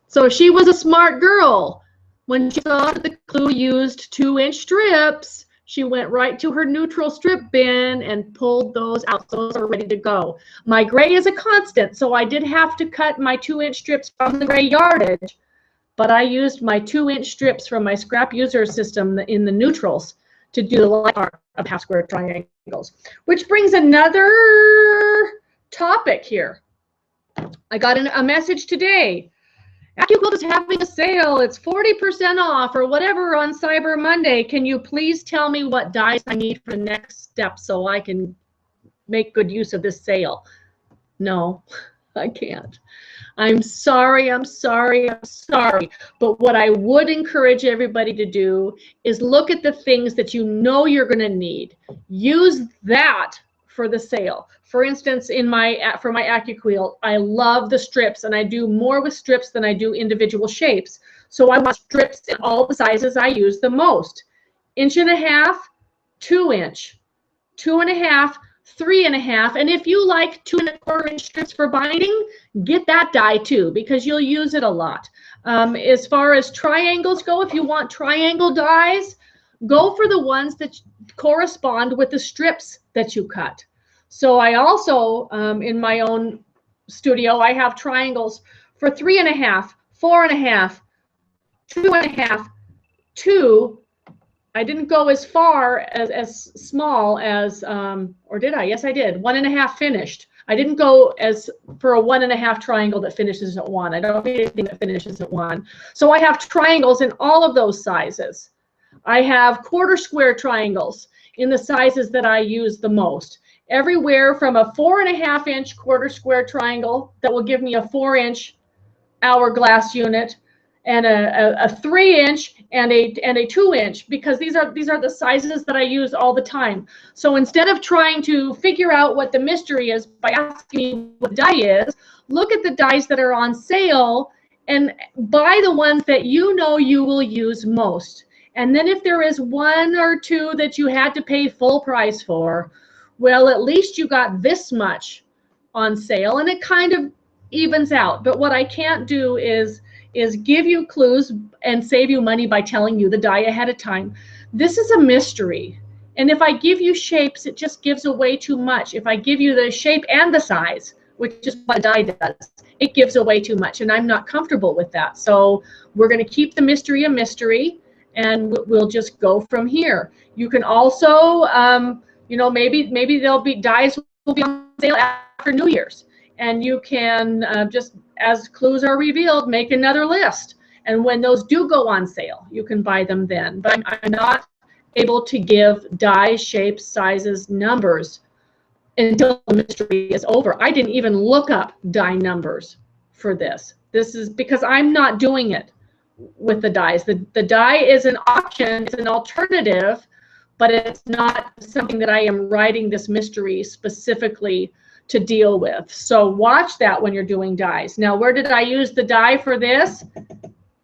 S1: so she was a smart girl. When she saw that the clue used 2-inch strips, she went right to her neutral strip bin and pulled those out. Those are ready to go. My gray is a constant, so I did have to cut my 2-inch strips from the gray yardage, but I used my 2-inch strips from my scrap user system in the neutrals to do the light art of half square triangles. Which brings another topic here. I got a message today. AccuQuilt is having a sale. It's 40% off or whatever on Cyber Monday. Can you please tell me what dies I need for the next step so I can make good use of this sale? No, I can't. I'm sorry. But what I would encourage everybody to do is look at the things that you know you're going to need. Use that for the sale. For instance, for my AccuQuilt, I love the strips, and I do more with strips than I do individual shapes. So I want strips in all the sizes I use the most. 1.5, 2-inch, 2.5, 3.5, and if you like 2.25-inch strips for binding, get that die too, because you'll use it a lot. As far as triangles go, if you want triangle dies, go for the ones that correspond with the strips that you cut. So I also, in my own studio, I have triangles for 3.5, 4.5, 2.5, 2. I didn't go as far as small as, or did I? Yes, I did. 1.5 finished. I didn't go as for a 1.5 triangle that finishes at 1. I don't need anything that finishes at 1. So I have triangles in all of those sizes. I have quarter square triangles in the sizes that I use the most. Everywhere from a 4.5-inch quarter square triangle that will give me a 4-inch hourglass unit, and a 3-inch and a 2-inch, because these are the sizes that I use all the time. So instead of trying to figure out what the mystery is by asking me what the die is, look at the dies that are on sale and buy the ones that you know you will use most. And then if there is 1 or 2 that you had to pay full price for, well, at least you got this much on sale, and it kind of evens out. But what I can't do is give you clues and save you money by telling you the die ahead of time. This is a mystery. And if I give you shapes, it just gives away too much. If I give you the shape and the size, which is what a die does, it gives away too much, and I'm not comfortable with that. So we're going to keep the mystery a mystery, and we'll just go from here. You can also, you know, maybe there'll be dies will be on sale after New Year's, and you can just, as clues are revealed, make another list. And when those do go on sale, you can buy them then. But I'm not able to give die, shapes, sizes, numbers until the mystery is over. I didn't even look up die numbers for this. This is because I'm not doing it with the dies. The die is an option, it's an alternative, but it's not something that I am writing this mystery specifically to deal with. So watch that when you're doing dies. Now, where did I use the die for this?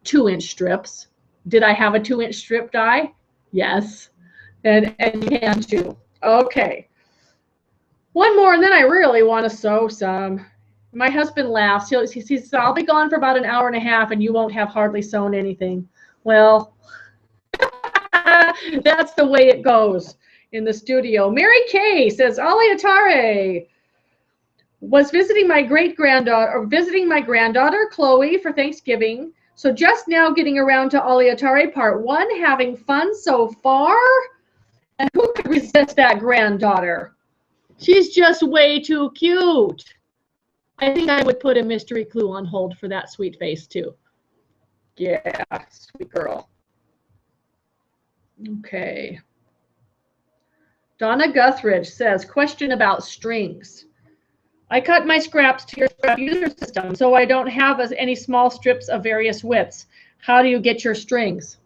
S1: 2-inch strips. Did I have a 2-inch strip die? Yes. And you can too. Okay. One more, and then I really want to sew some. My husband laughs. He says, I'll be gone for about an hour and a half, and you won't have hardly sewn anything. Well, that's the way it goes in the studio. Mary Kay says, Aliatare, Was visiting my granddaughter Chloe for Thanksgiving. So just now getting around to Aleatare Part 1, having fun so far. And who could resist that granddaughter? She's just way too cute. I think I would put a mystery clue on hold for that sweet face too. Yeah, sweet girl. Okay. Donna Guthridge says, question about strings. I cut my scraps to your scrap user system, so I don't have any small strips of various widths. How do you get your strings?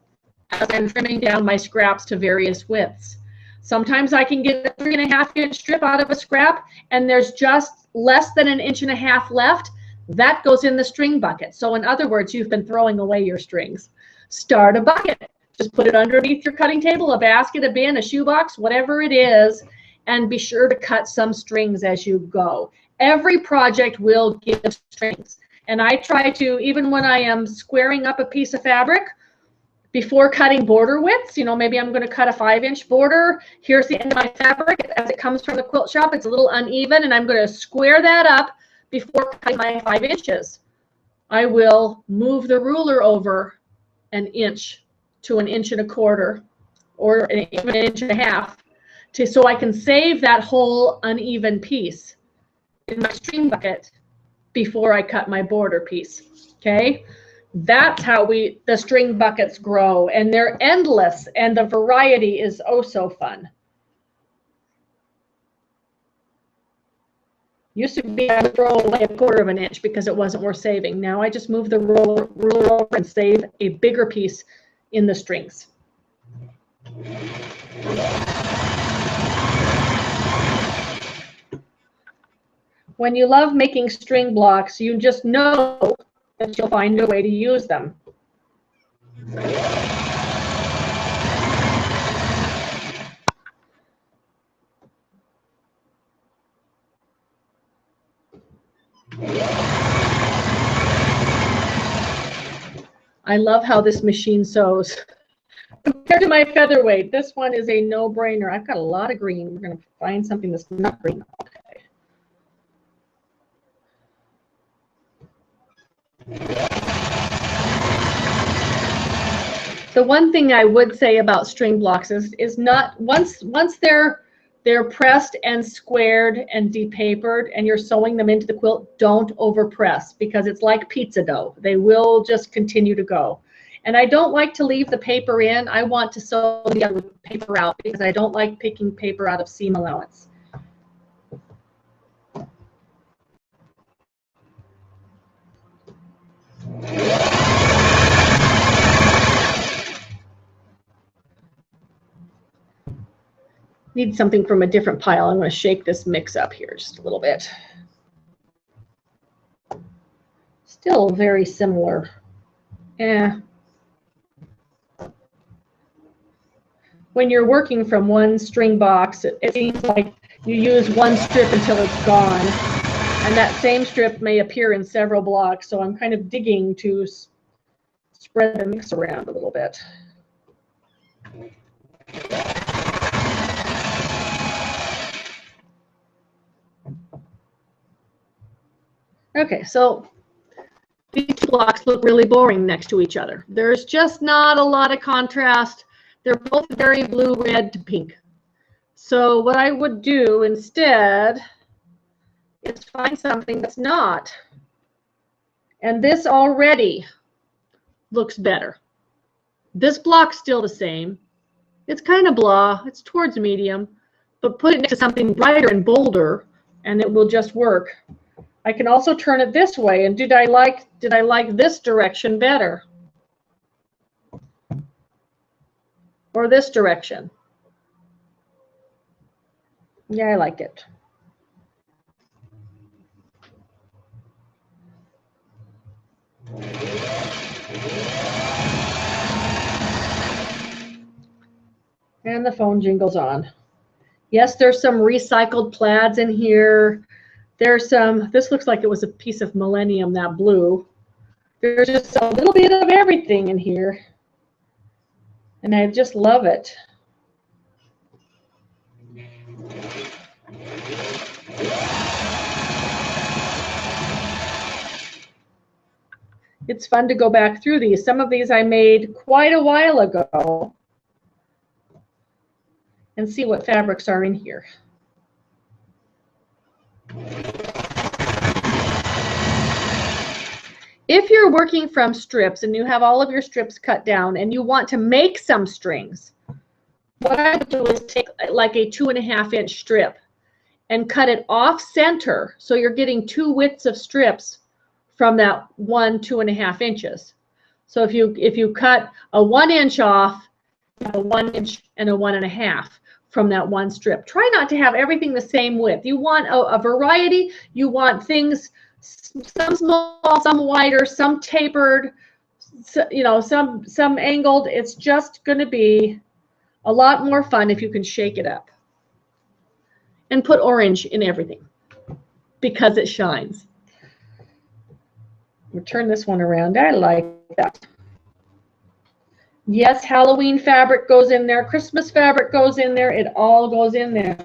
S1: As I'm trimming down my scraps to various widths. Sometimes I can get a 3.5 inch strip out of a scrap, and there's just less than 1.5 inches left. That goes in the string bucket. So in other words, you've been throwing away your strings. Start a bucket. Just put it underneath your cutting table, a basket, a bin, a shoebox, whatever it is, and be sure to cut some strings as you go. Every project will give strings. And I try to, even when I am squaring up a piece of fabric, before cutting border widths, you know, maybe I'm going to cut a 5-inch border. Here's the end of my fabric. As it comes from the quilt shop, it's a little uneven, and I'm going to square that up before cutting my 5 inches. I will move the ruler over 1 inch to 1.25 inches, or even 1.5 inches, so I can save that whole uneven piece in my string bucket before I cut my border piece. Okay, that's how the string buckets grow, and they're endless, and the variety is oh so fun. Used to be I would throw away 1/4 inch because it wasn't worth saving. Now I just move the ruler over and save a bigger piece in the strings. When you love making string blocks, you just know that you'll find a way to use them. I love how this machine sews. Compared to my featherweight, this one is a no-brainer. I've got a lot of green. We're going to find something that's not green. Okay. The one thing I would say about string blocks is not once they're pressed and squared and depapered and you're sewing them into the quilt, don't overpress, because it's like pizza dough. They will just continue to go. And I don't like to leave the paper in. I want to sew the other paper out because I don't like picking paper out of seam allowance. Need something from a different pile. I'm going to shake this mix up here just a little bit. Still very similar. When you're working from one string box, it seems like you use one strip until it's gone. And that same strip may appear in several blocks. So I'm kind of digging to spread the mix around a little bit. Okay, so these two blocks look really boring next to each other. There's just not a lot of contrast. They're both very blue, red to pink. So what I would do instead is find something that's not. And this already looks better. This block's still the same. It's kind of blah. It's towards medium. But put it next to something brighter and bolder, and it will just work. I can also turn it this way, and did I like this direction better? Or this direction? Yeah, I like it. And the phone jingles on. Yes, there's some recycled plaids in here. There's some, this looks like it was a piece of Millennium, that blue. There's just a little bit of everything in here. And I just love it. It's fun to go back through these. Some of these I made quite a while ago and see what fabrics are in here. If you're working from strips and you have all of your strips cut down and you want to make some strings, what I would do is take like a 2.5-inch strip and cut it off center, so you're getting 2 widths of strips from that 2.5 inches. So if you cut a 1 inch off, a 1 inch and a 1.5 from that one strip. Try not to have everything the same width. You want a variety. You want things, some small, some wider, some tapered, you know, some angled. It's just going to be a lot more fun if you can shake it up. And put orange in everything because it shines. We'll turn this one around. I like that. Yes, Halloween fabric goes in there. Christmas fabric goes in there. It all goes in there.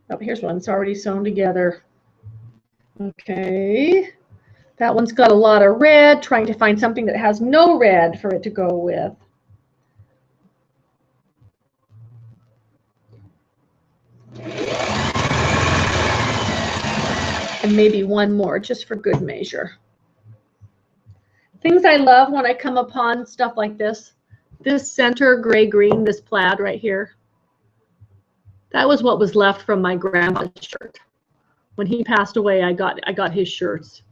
S1: Oh, here's one. It's already sewn together. Okay. That one's got a lot of red. Trying to find something that has no red for it to go with. And maybe one more just for good measure. Things I love when I come upon stuff like this. This center gray-green, this plaid right here. That was what was left from my grandpa's shirt. When he passed away, I got his shirts.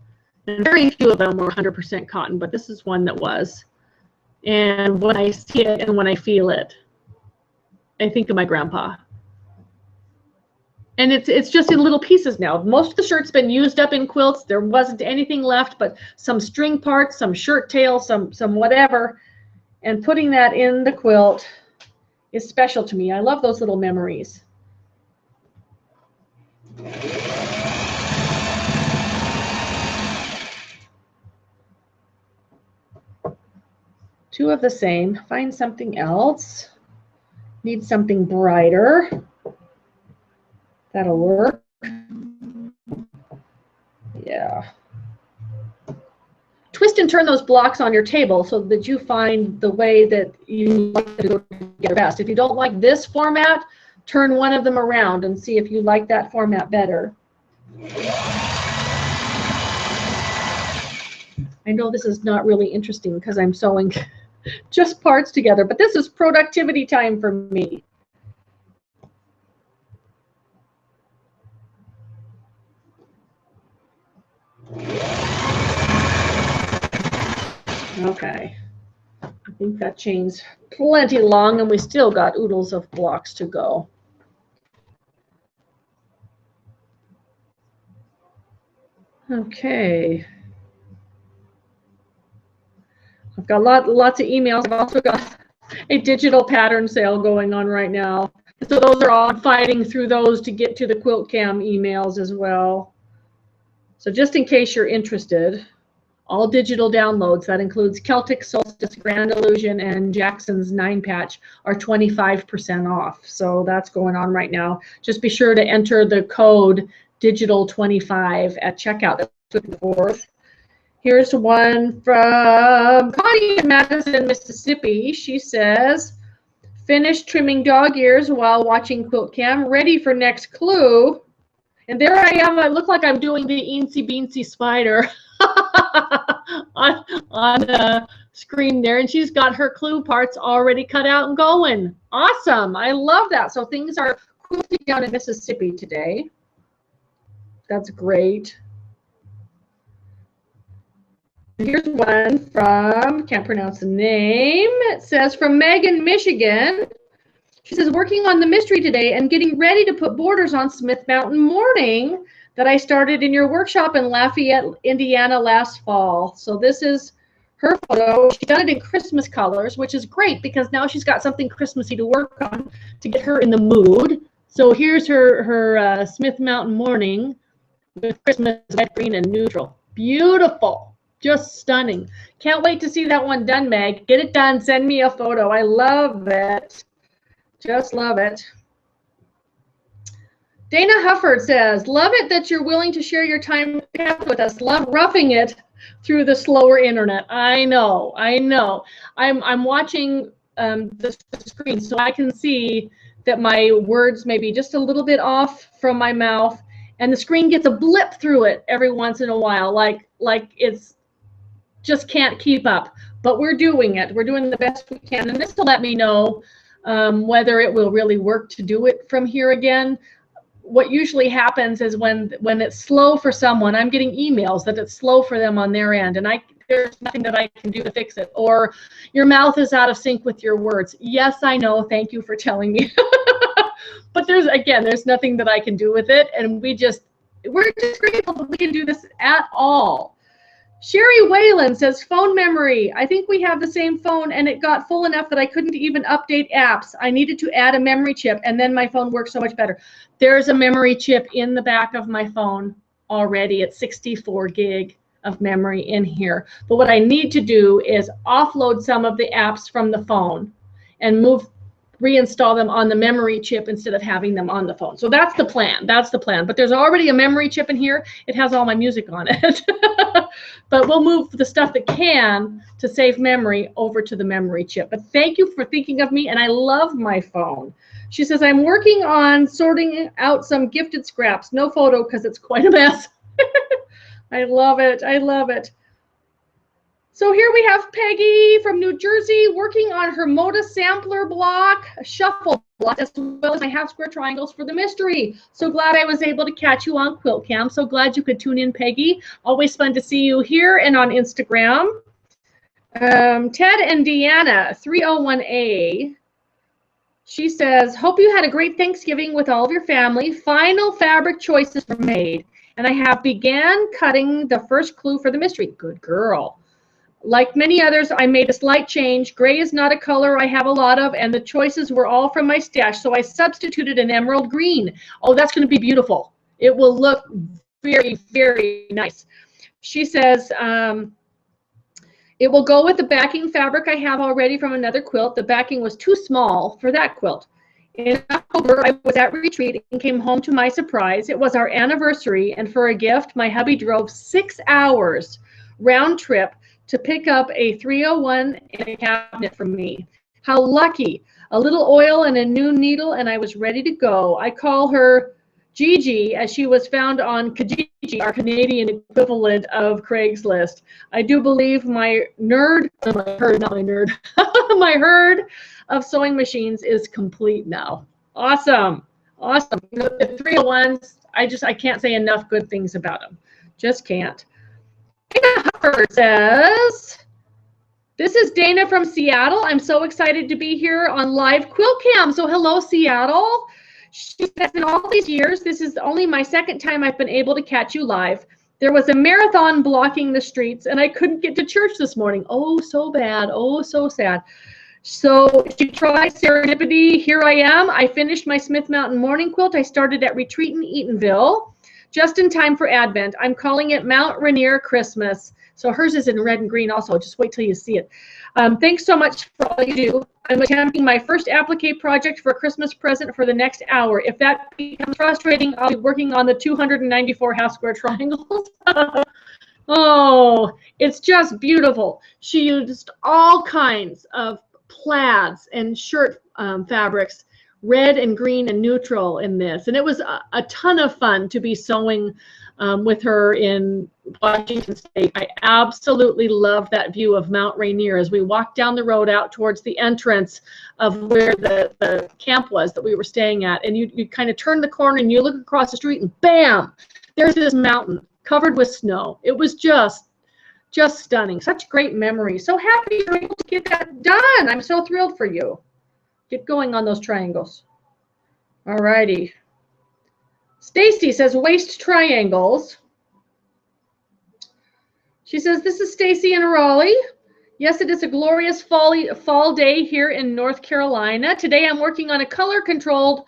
S1: And very few of them were 100% cotton, but this is one that was. And when I see it and when I feel it, I think of my grandpa. And it's just in little pieces now. Most of the shirt's been used up in quilts. There wasn't anything left but some string parts, some shirt tail, some whatever. And putting that in the quilt is special to me. I love those little memories. Two of the same. Find something else. Need something brighter. That'll work. Yeah. Twist and turn those blocks on your table so that you find the way that you like to go together best. If you don't like this format, turn one of them around and see if you like that format better. I know this is not really interesting because I'm sewing just parts together, but this is productivity time for me. Okay, I think that chain's plenty long and we still got oodles of blocks to go. Okay. I've got lots of emails. I've also got a digital pattern sale going on right now. So those are all fighting through those to get to the Quilt-Cam emails as well. So just in case you're interested, all digital downloads, that includes Celtic Solstice, Grand Illusion, and Jackson's 9-patch, are 25% off. So that's going on right now. Just be sure to enter the code digital25 at checkout. That's with the 4th. Here's one from Connie in Madison, Mississippi. She says, finished trimming dog ears while watching Quilt-Cam, ready for next clue. And there I am. I look like I'm doing the Eensy Beansy Spider on the screen there. And she's got her clue parts already cut out and going. Awesome. I love that. So things are quilting down in Mississippi today. That's great. Here's one from, can't pronounce the name. It says, from Megan, Michigan. She says, working on the mystery today and getting ready to put borders on Smith Mountain Morning that I started in your workshop in Lafayette, Indiana last fall. So this is her photo. She's done it in Christmas colors, which is great because now she's got something Christmassy to work on to get her in the mood. So here's her Smith Mountain Morning with Christmas red, green, and neutral. Beautiful. Just stunning. Can't wait to see that one done, Meg. Get it done. Send me a photo. I love it. Just love it. Dana Hufford says, love it that you're willing to share your time with us. Love roughing it through the slower internet. I know. I'm watching the screen so I can see that my words may be just a little bit off from my mouth, and the screen gets a blip through it every once in a while, like it's just can't keep up. But we're doing it. We're doing the best we can, and this will let me know whether it will really work to do it from here again. What usually happens is when it's slow for someone, I'm getting emails that it's slow for them on their end, and there's nothing that I can do to fix it. Or your mouth is out of sync with your words. Yes, I know. Thank you for telling me. But there's nothing that I can do with it, and we're just grateful that we can do this at all. Sherry Whalen says, phone memory. I think we have the same phone, and it got full enough that I couldn't even update apps. I needed to add a memory chip, and then my phone works so much better. There's a memory chip in the back of my phone already. It's 64 gig of memory in here. But what I need to do is offload some of the apps from the phone and reinstall them on the memory chip instead of having them on the phone. So that's the plan. But there's already a memory chip in here. It has all my music on it. But we'll move the stuff that can to save memory over to the memory chip. But thank you for thinking of me, and I love my phone. She says, I'm working on sorting out some gifted scraps. No photo because it's quite a mess. I love it. So here we have Peggy from New Jersey working on her Moda sampler block, shuffle block, as well as my half square triangles for the mystery. So glad I was able to catch you on Quilt-Cam. So glad you could tune in, Peggy. Always fun to see you here and on Instagram. Ted and Deanna, 301A. She says, hope you had a great Thanksgiving with all of your family. Final fabric choices were made, and I have began cutting the first clue for the mystery. Good girl. Like many others, I made a slight change. Gray is not a color I have a lot of, and the choices were all from my stash, so I substituted an emerald green. Oh, that's going to be beautiful. It will look very, very nice. She says, it will go with the backing fabric I have already from another quilt. The backing was too small for that quilt. In October, I was at retreat and came home to my surprise. It was our anniversary, and for a gift, my hubby drove 6 hours round trip to pick up a 301 and a cabinet from me. How lucky. A little oil and a new needle, and I was ready to go. I call her Gigi, as she was found on Kijiji, our Canadian equivalent of Craigslist. I do believe my herd of sewing machines is complete now. Awesome. The 301s, I can't say enough good things about them. Just can't. Dana Hufford says, this is Dana from Seattle. I'm so excited to be here on live Quilt-Cam. So hello, Seattle. She says, in all these years, this is only my second time I've been able to catch you live. There was a marathon blocking the streets, and I couldn't get to church this morning. Oh, so bad. Oh, so sad. So she tried serendipity. Here I am. I finished my Smith Mountain morning quilt. I started at retreat in Eatonville, just in time for Advent. I'm calling it Mount Rainier Christmas. So hers is in red and green also. Just wait till you see it. Thanks so much for all you do. I'm attempting my first applique project for a Christmas present for the next hour. If that becomes frustrating, I'll be working on the 294 half square triangles. Oh, it's just beautiful. She used all kinds of plaids and shirt fabrics, red and green and neutral in this. And it was a ton of fun to be sewing with her in Washington State. I absolutely love that view of Mount Rainier as we walked down the road out towards the entrance of where the camp was that we were staying at. And you kind of turn the corner and you look across the street and bam, there's this mountain covered with snow. It was just stunning. Such great memories. So happy you're able to get that done. I'm so thrilled for you. Get going on those triangles. All righty. Stacy says waist triangles. She says, this is Stacy in Raleigh. Yes, it is a glorious fall day here in North Carolina. Today I'm working on a color-controlled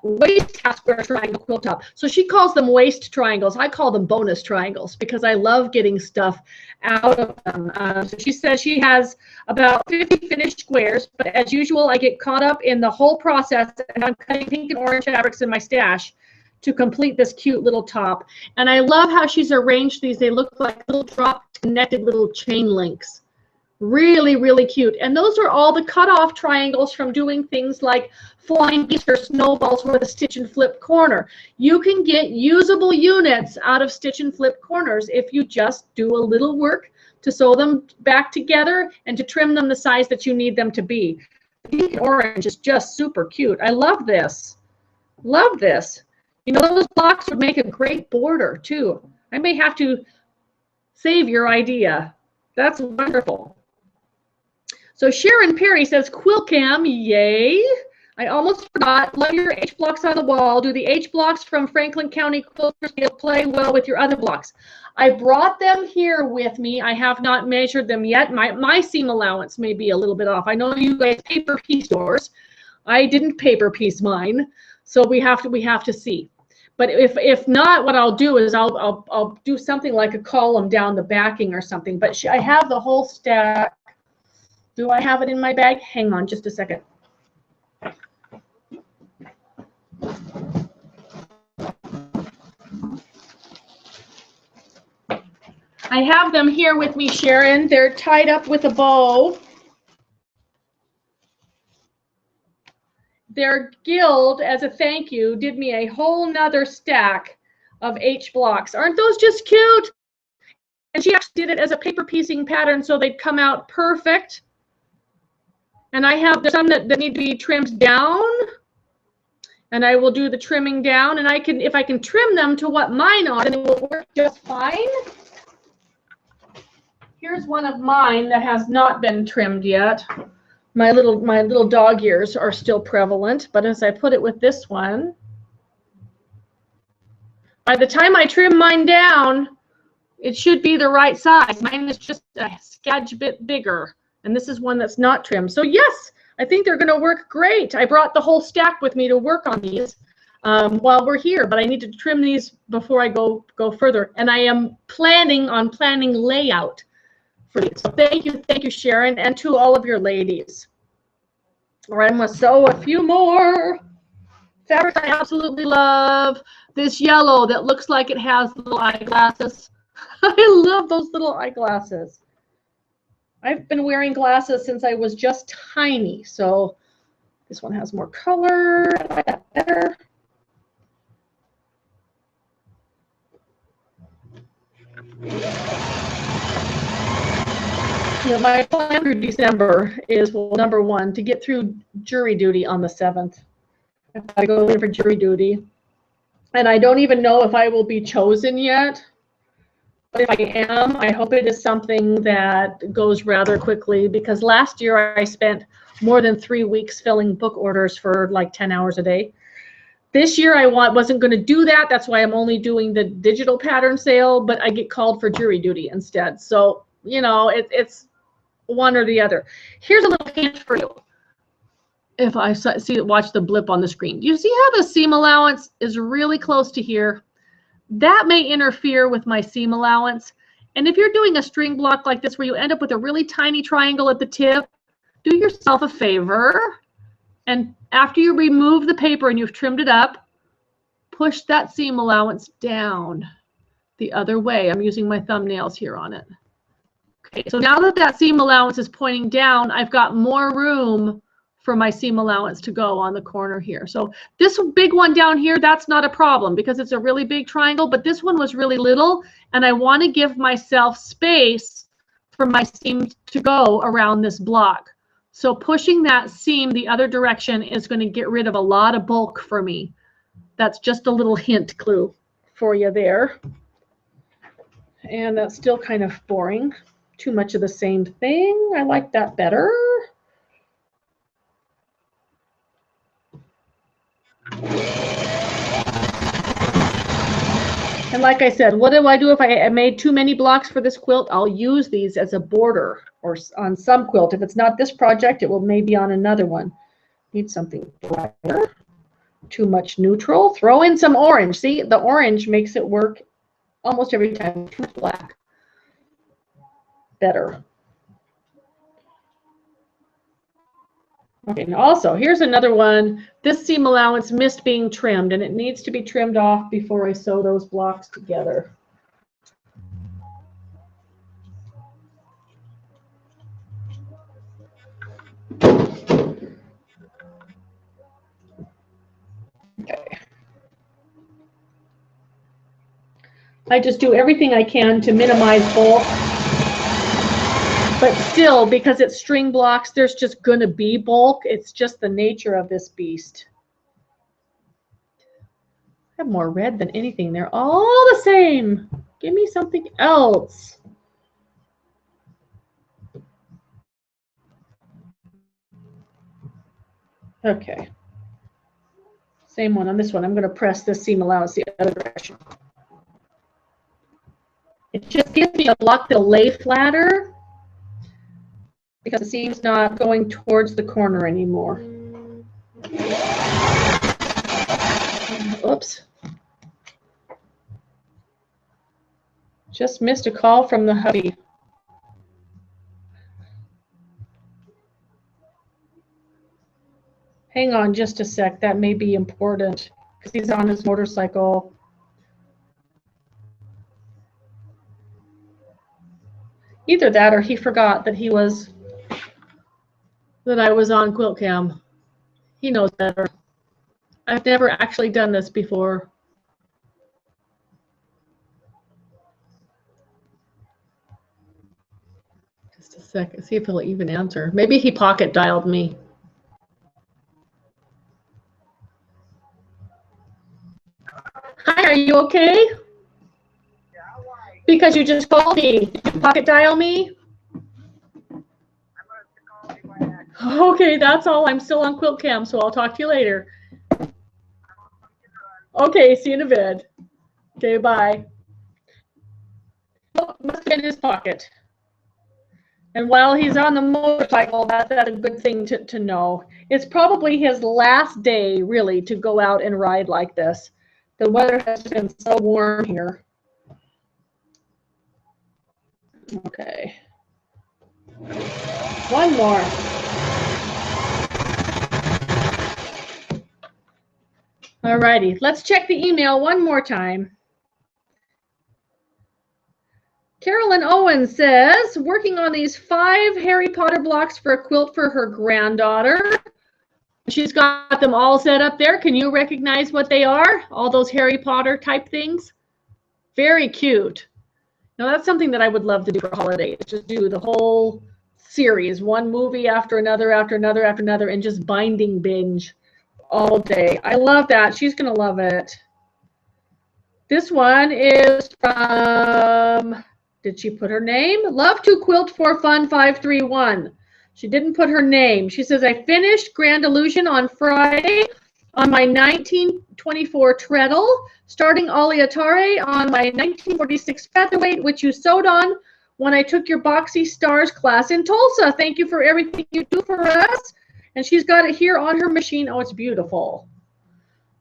S1: waist half square triangle quilt top. So she calls them waist triangles. I call them bonus triangles because I love getting stuff out of them. So she says she has about 50 finished squares, but as usual, I get caught up in the whole process and I'm cutting pink and orange fabrics in my stash. to complete this cute little top. And I love how she's arranged these. They look like little drop connected little chain links. Really, really cute. And those are all the cut-off triangles from doing things like flying geese or snowballs with a stitch and flip corner. You can get usable units out of stitch and flip corners if you just do a little work to sew them back together and to trim them the size that you need them to be. The orange is just super cute. I love this. Love this. You know, those blocks would make a great border too. I may have to save your idea. That's wonderful. So Sharon Perry says, Quilt-Cam, yay. I almost forgot. Love your H blocks on the wall. Do the H blocks from Franklin County Quilters play well with your other blocks? I brought them here with me. I have not measured them yet. My seam allowance may be a little bit off. I know you guys paper piece yours. I didn't paper piece mine, so we have to see. But if not, what I'll do is I'll do something like a column down the backing or something. But I have the whole stack. Do I have it in my bag? Hang on just a second. I have them here with me, Sharon. They're tied up with a bow. Their guild, as a thank you, did me a whole nother stack of H blocks. Aren't those just cute? And she actually did it as a paper piecing pattern so they'd come out perfect. And I have some that need to be trimmed down. And I will do the trimming down. And if I can trim them to what mine are, then it will work just fine. Here's one of mine that has not been trimmed yet. My little dog ears are still prevalent, but as I put it with this one, by the time I trim mine down, it should be the right size. Mine is just a sketch bit bigger, and this is one that's not trimmed. So yes, I think they're going to work great. I brought the whole stack with me to work on these while we're here, but I need to trim these before I go further. And I am planning on planning layout for these. So thank you, Sharon, and to all of your ladies. All right, I'm going to sew a few more. Fabric I absolutely love. This yellow that looks like it has little eyeglasses. I love those little eyeglasses. I've been wearing glasses since I was just tiny, so this one has more color. I like that better. Yeah, my plan for December is, well, number one, to get through jury duty on the 7th. I've got to go in for jury duty. And I don't even know if I will be chosen yet. But if I am, I hope it is something that goes rather quickly, because last year I spent more than 3 weeks filling book orders for like 10 hours a day. This year I wasn't going to do that. That's why I'm only doing the digital pattern sale, but I get called for jury duty instead. So, you know, it's one or the other. Here's a little hint for you. If I watch the blip on the screen. Do you see how the seam allowance is really close to here? That may interfere with my seam allowance. And if you're doing a string block like this where you end up with a really tiny triangle at the tip, do yourself a favor. And after you remove the paper and you've trimmed it up, push that seam allowance down the other way. I'm using my thumbnails here on it. Okay, so now that seam allowance is pointing down, I've got more room for my seam allowance to go on the corner here. So this big one down here, that's not a problem because it's a really big triangle, but this one was really little, and I want to give myself space for my seam to go around this block. So pushing that seam the other direction is going to get rid of a lot of bulk for me. That's just a little hint clue for you there. And that's still kind of boring. Too much of the same thing. I like that better. And like I said, what do I do if I made too many blocks for this quilt? I'll use these as a border or on some quilt. If it's not this project, it will maybe on another one. Need something brighter. Too much neutral. Throw in some orange. See, the orange makes it work almost every time. Too black. Better. Okay, and also, here's another one. This seam allowance missed being trimmed, and it needs to be trimmed off before I sew those blocks together. Okay. I just do everything I can to minimize bulk. But still, because it's string blocks, there's just going to be bulk. It's just the nature of this beast. I have more red than anything. They're all the same. Give me something else. Okay. Same one on this one. I'm going to press this seam allowance the other direction. It just gives me a block that'll lay flatter because the seam's not going towards the corner anymore. Oops. Just missed a call from the hubby. Hang on just a sec. That may be important because he's on his motorcycle. Either that or he forgot that I was on Quilt-Cam. He knows better. I've never actually done this before. Just a second, see if he'll even answer. Maybe he pocket dialed me. Hi, are you okay?
S2: Yeah, why?
S1: Because you just called me. Did you pocket dial me? Okay, that's all. I'm still on Quilt-Cam, so I'll talk to you later. Okay, see you in a bit. Okay, bye. Oh, must be in his pocket. And while he's on the motorcycle, that's a good thing to know. It's probably his last day, really, to go out and ride like this. The weather has been so warm here. Okay. One more. All righty, let's check the email one more time. Carolyn Owen says, working on these 5 Harry Potter blocks for a quilt for her granddaughter. She's got them all set up there. Can you recognize what they are? All those Harry Potter type things? Very cute. Now that's something that I would love to do for holidays. Just do the whole series, one movie after another, after another, after another, and just binding binge all day. I love that. She's going to love it. This one is from, did she put her name? Love to Quilt for Fun 531. She didn't put her name. She says, I finished Grand Illusion on Friday on my 1924 treadle, starting Aliatare on my 1946 featherweight, which you sewed on when I took your Boxy Stars class in Tulsa. Thank you for everything you do for us. And she's got it here on her machine. Oh, it's beautiful.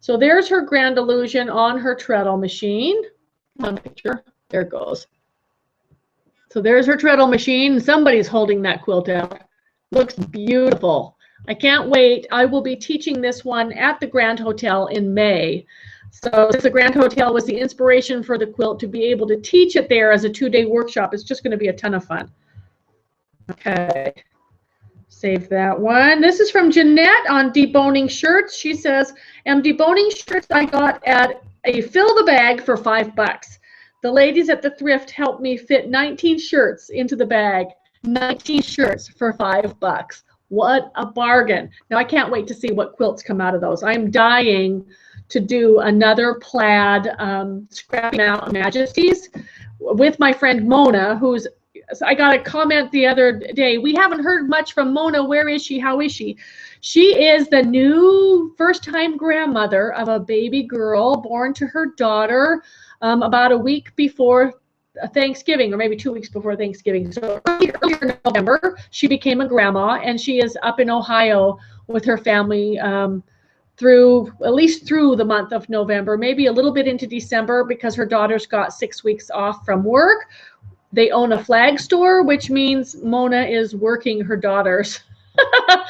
S1: So there's her Grand Illusion on her treadle machine. One picture. There it goes. So there's her treadle machine. Somebody's holding that quilt out. Looks beautiful. I can't wait. I will be teaching this one at the Grand Hotel in May. So since the Grand Hotel was the inspiration for the quilt, to be able to teach it there as a 2-day workshop is just going to be a ton of fun. Okay. Save that one. This is from Jeanette on deboning shirts. She says, deboning shirts I got at a fill the bag for $5. The ladies at the thrift helped me fit 19 shirts into the bag. 19 shirts for $5. What a bargain. Now I can't wait to see what quilts come out of those. I'm dying to do another plaid Scrapping Out Majesties with my friend Mona, who's, I got a comment the other day. We haven't heard much from Mona. Where is she? How is she? She is the new first-time grandmother of a baby girl born to her daughter about a week before Thanksgiving, or maybe 2 weeks before Thanksgiving. So earlier in November, she became a grandma, and she is up in Ohio with her family through at least through the month of November, maybe a little bit into December, because her daughter's got 6 weeks off from work. They own a flag store, which means Mona is working her daughters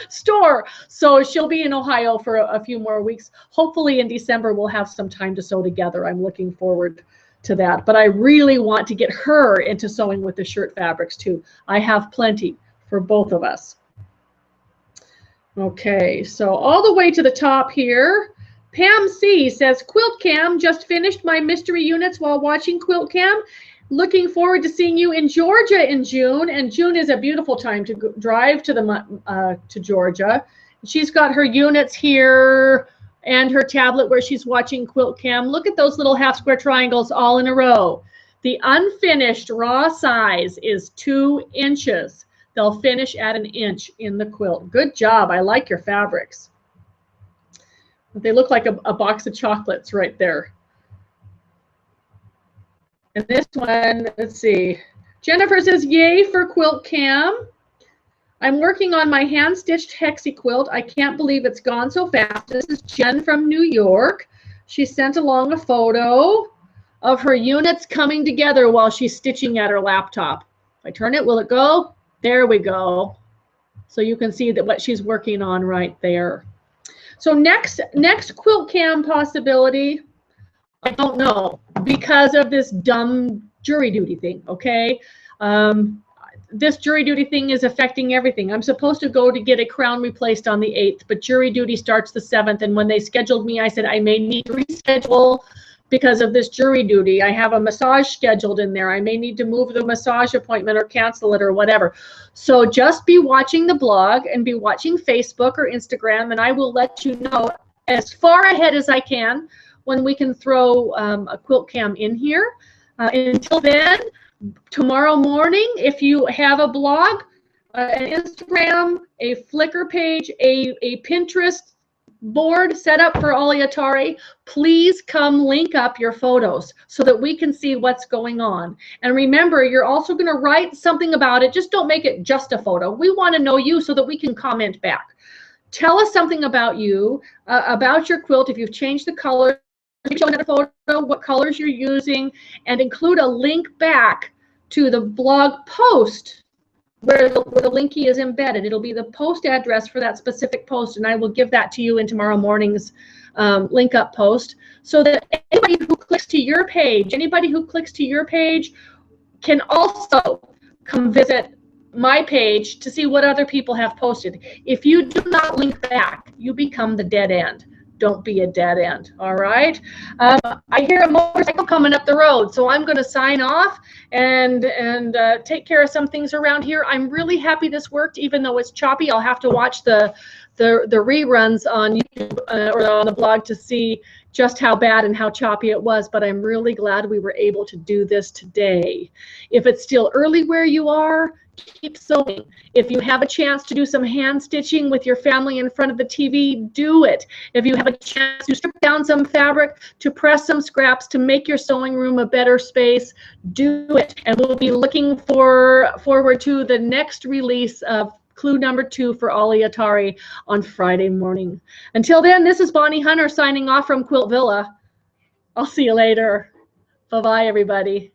S1: store. So she'll be in Ohio for a few more weeks. Hopefully in December we'll have some time to sew together. I'm looking forward to that. But I really want to get her into sewing with the shirt fabrics too. I have plenty for both of us. Okay, so all the way to the top here, Pam C says, Quilt-Cam, just finished my mystery units while watching Quilt-Cam. Looking forward to seeing you in Georgia in June, and June is a beautiful time to drive to Georgia. She's got her units here and her tablet where she's watching Quilt-Cam. Look at those little half square triangles all in a row. The unfinished raw size is 2 inches. They'll finish at 1 inch in the quilt. Good job. I like your fabrics. They look like a box of chocolates right there. And this one, let's see. Jennifer says, yay for Quilt-Cam. I'm working on my hand-stitched hexie quilt. I can't believe it's gone so fast. This is Jen from New York. She sent along a photo of her units coming together while she's stitching at her laptop. If I turn it, will it go? There we go. So you can see that what she's working on right there. So next Quilt-Cam possibility, I don't know, because of this dumb jury duty thing, okay? This jury duty thing is affecting everything. I'm supposed to go to get a crown replaced on the 8th, but jury duty starts the 7th, and when they scheduled me, I said I may need to reschedule because of this jury duty. I have a massage scheduled in there. I may need to move the massage appointment or cancel it or whatever. So just be watching the blog and be watching Facebook or Instagram, and I will let you know as far ahead as I can when we can throw a Quilt-Cam in here. Until then, tomorrow morning, if you have a blog, an Instagram, a Flickr page, a Pinterest board set up for Oliatari, please come link up your photos so that we can see what's going on. And remember, you're also going to write something about it. Just don't make it just a photo. We want to know you so that we can comment back. Tell us something about you, about your quilt. If you've changed the color, show another photo, what colors you're using, and include a link back to the blog post where the link key is embedded. It'll be the post address for that specific post, and I will give that to you in tomorrow morning's link up post, so that anybody who clicks to your page, can also come visit my page to see what other people have posted. If you do not link back, you become the dead end. Don't be a dead end, all right? I hear a motorcycle coming up the road, so I'm going to sign off and take care of some things around here. I'm really happy this worked, even though it's choppy. I'll have to watch the reruns on YouTube or on the blog to see just how bad and how choppy it was, but I'm really glad we were able to do this today. If it's still early where you are, keep sewing. If you have a chance to do some hand stitching with your family in front of the TV, do it. If you have a chance to strip down some fabric, to press some scraps, to make your sewing room a better space, do it. And we'll be looking forward to the next release of clue number 2 for Oliatari on Friday morning. Until then, this is Bonnie Hunter signing off from Quilt Villa. I'll see you later. Bye-bye, everybody.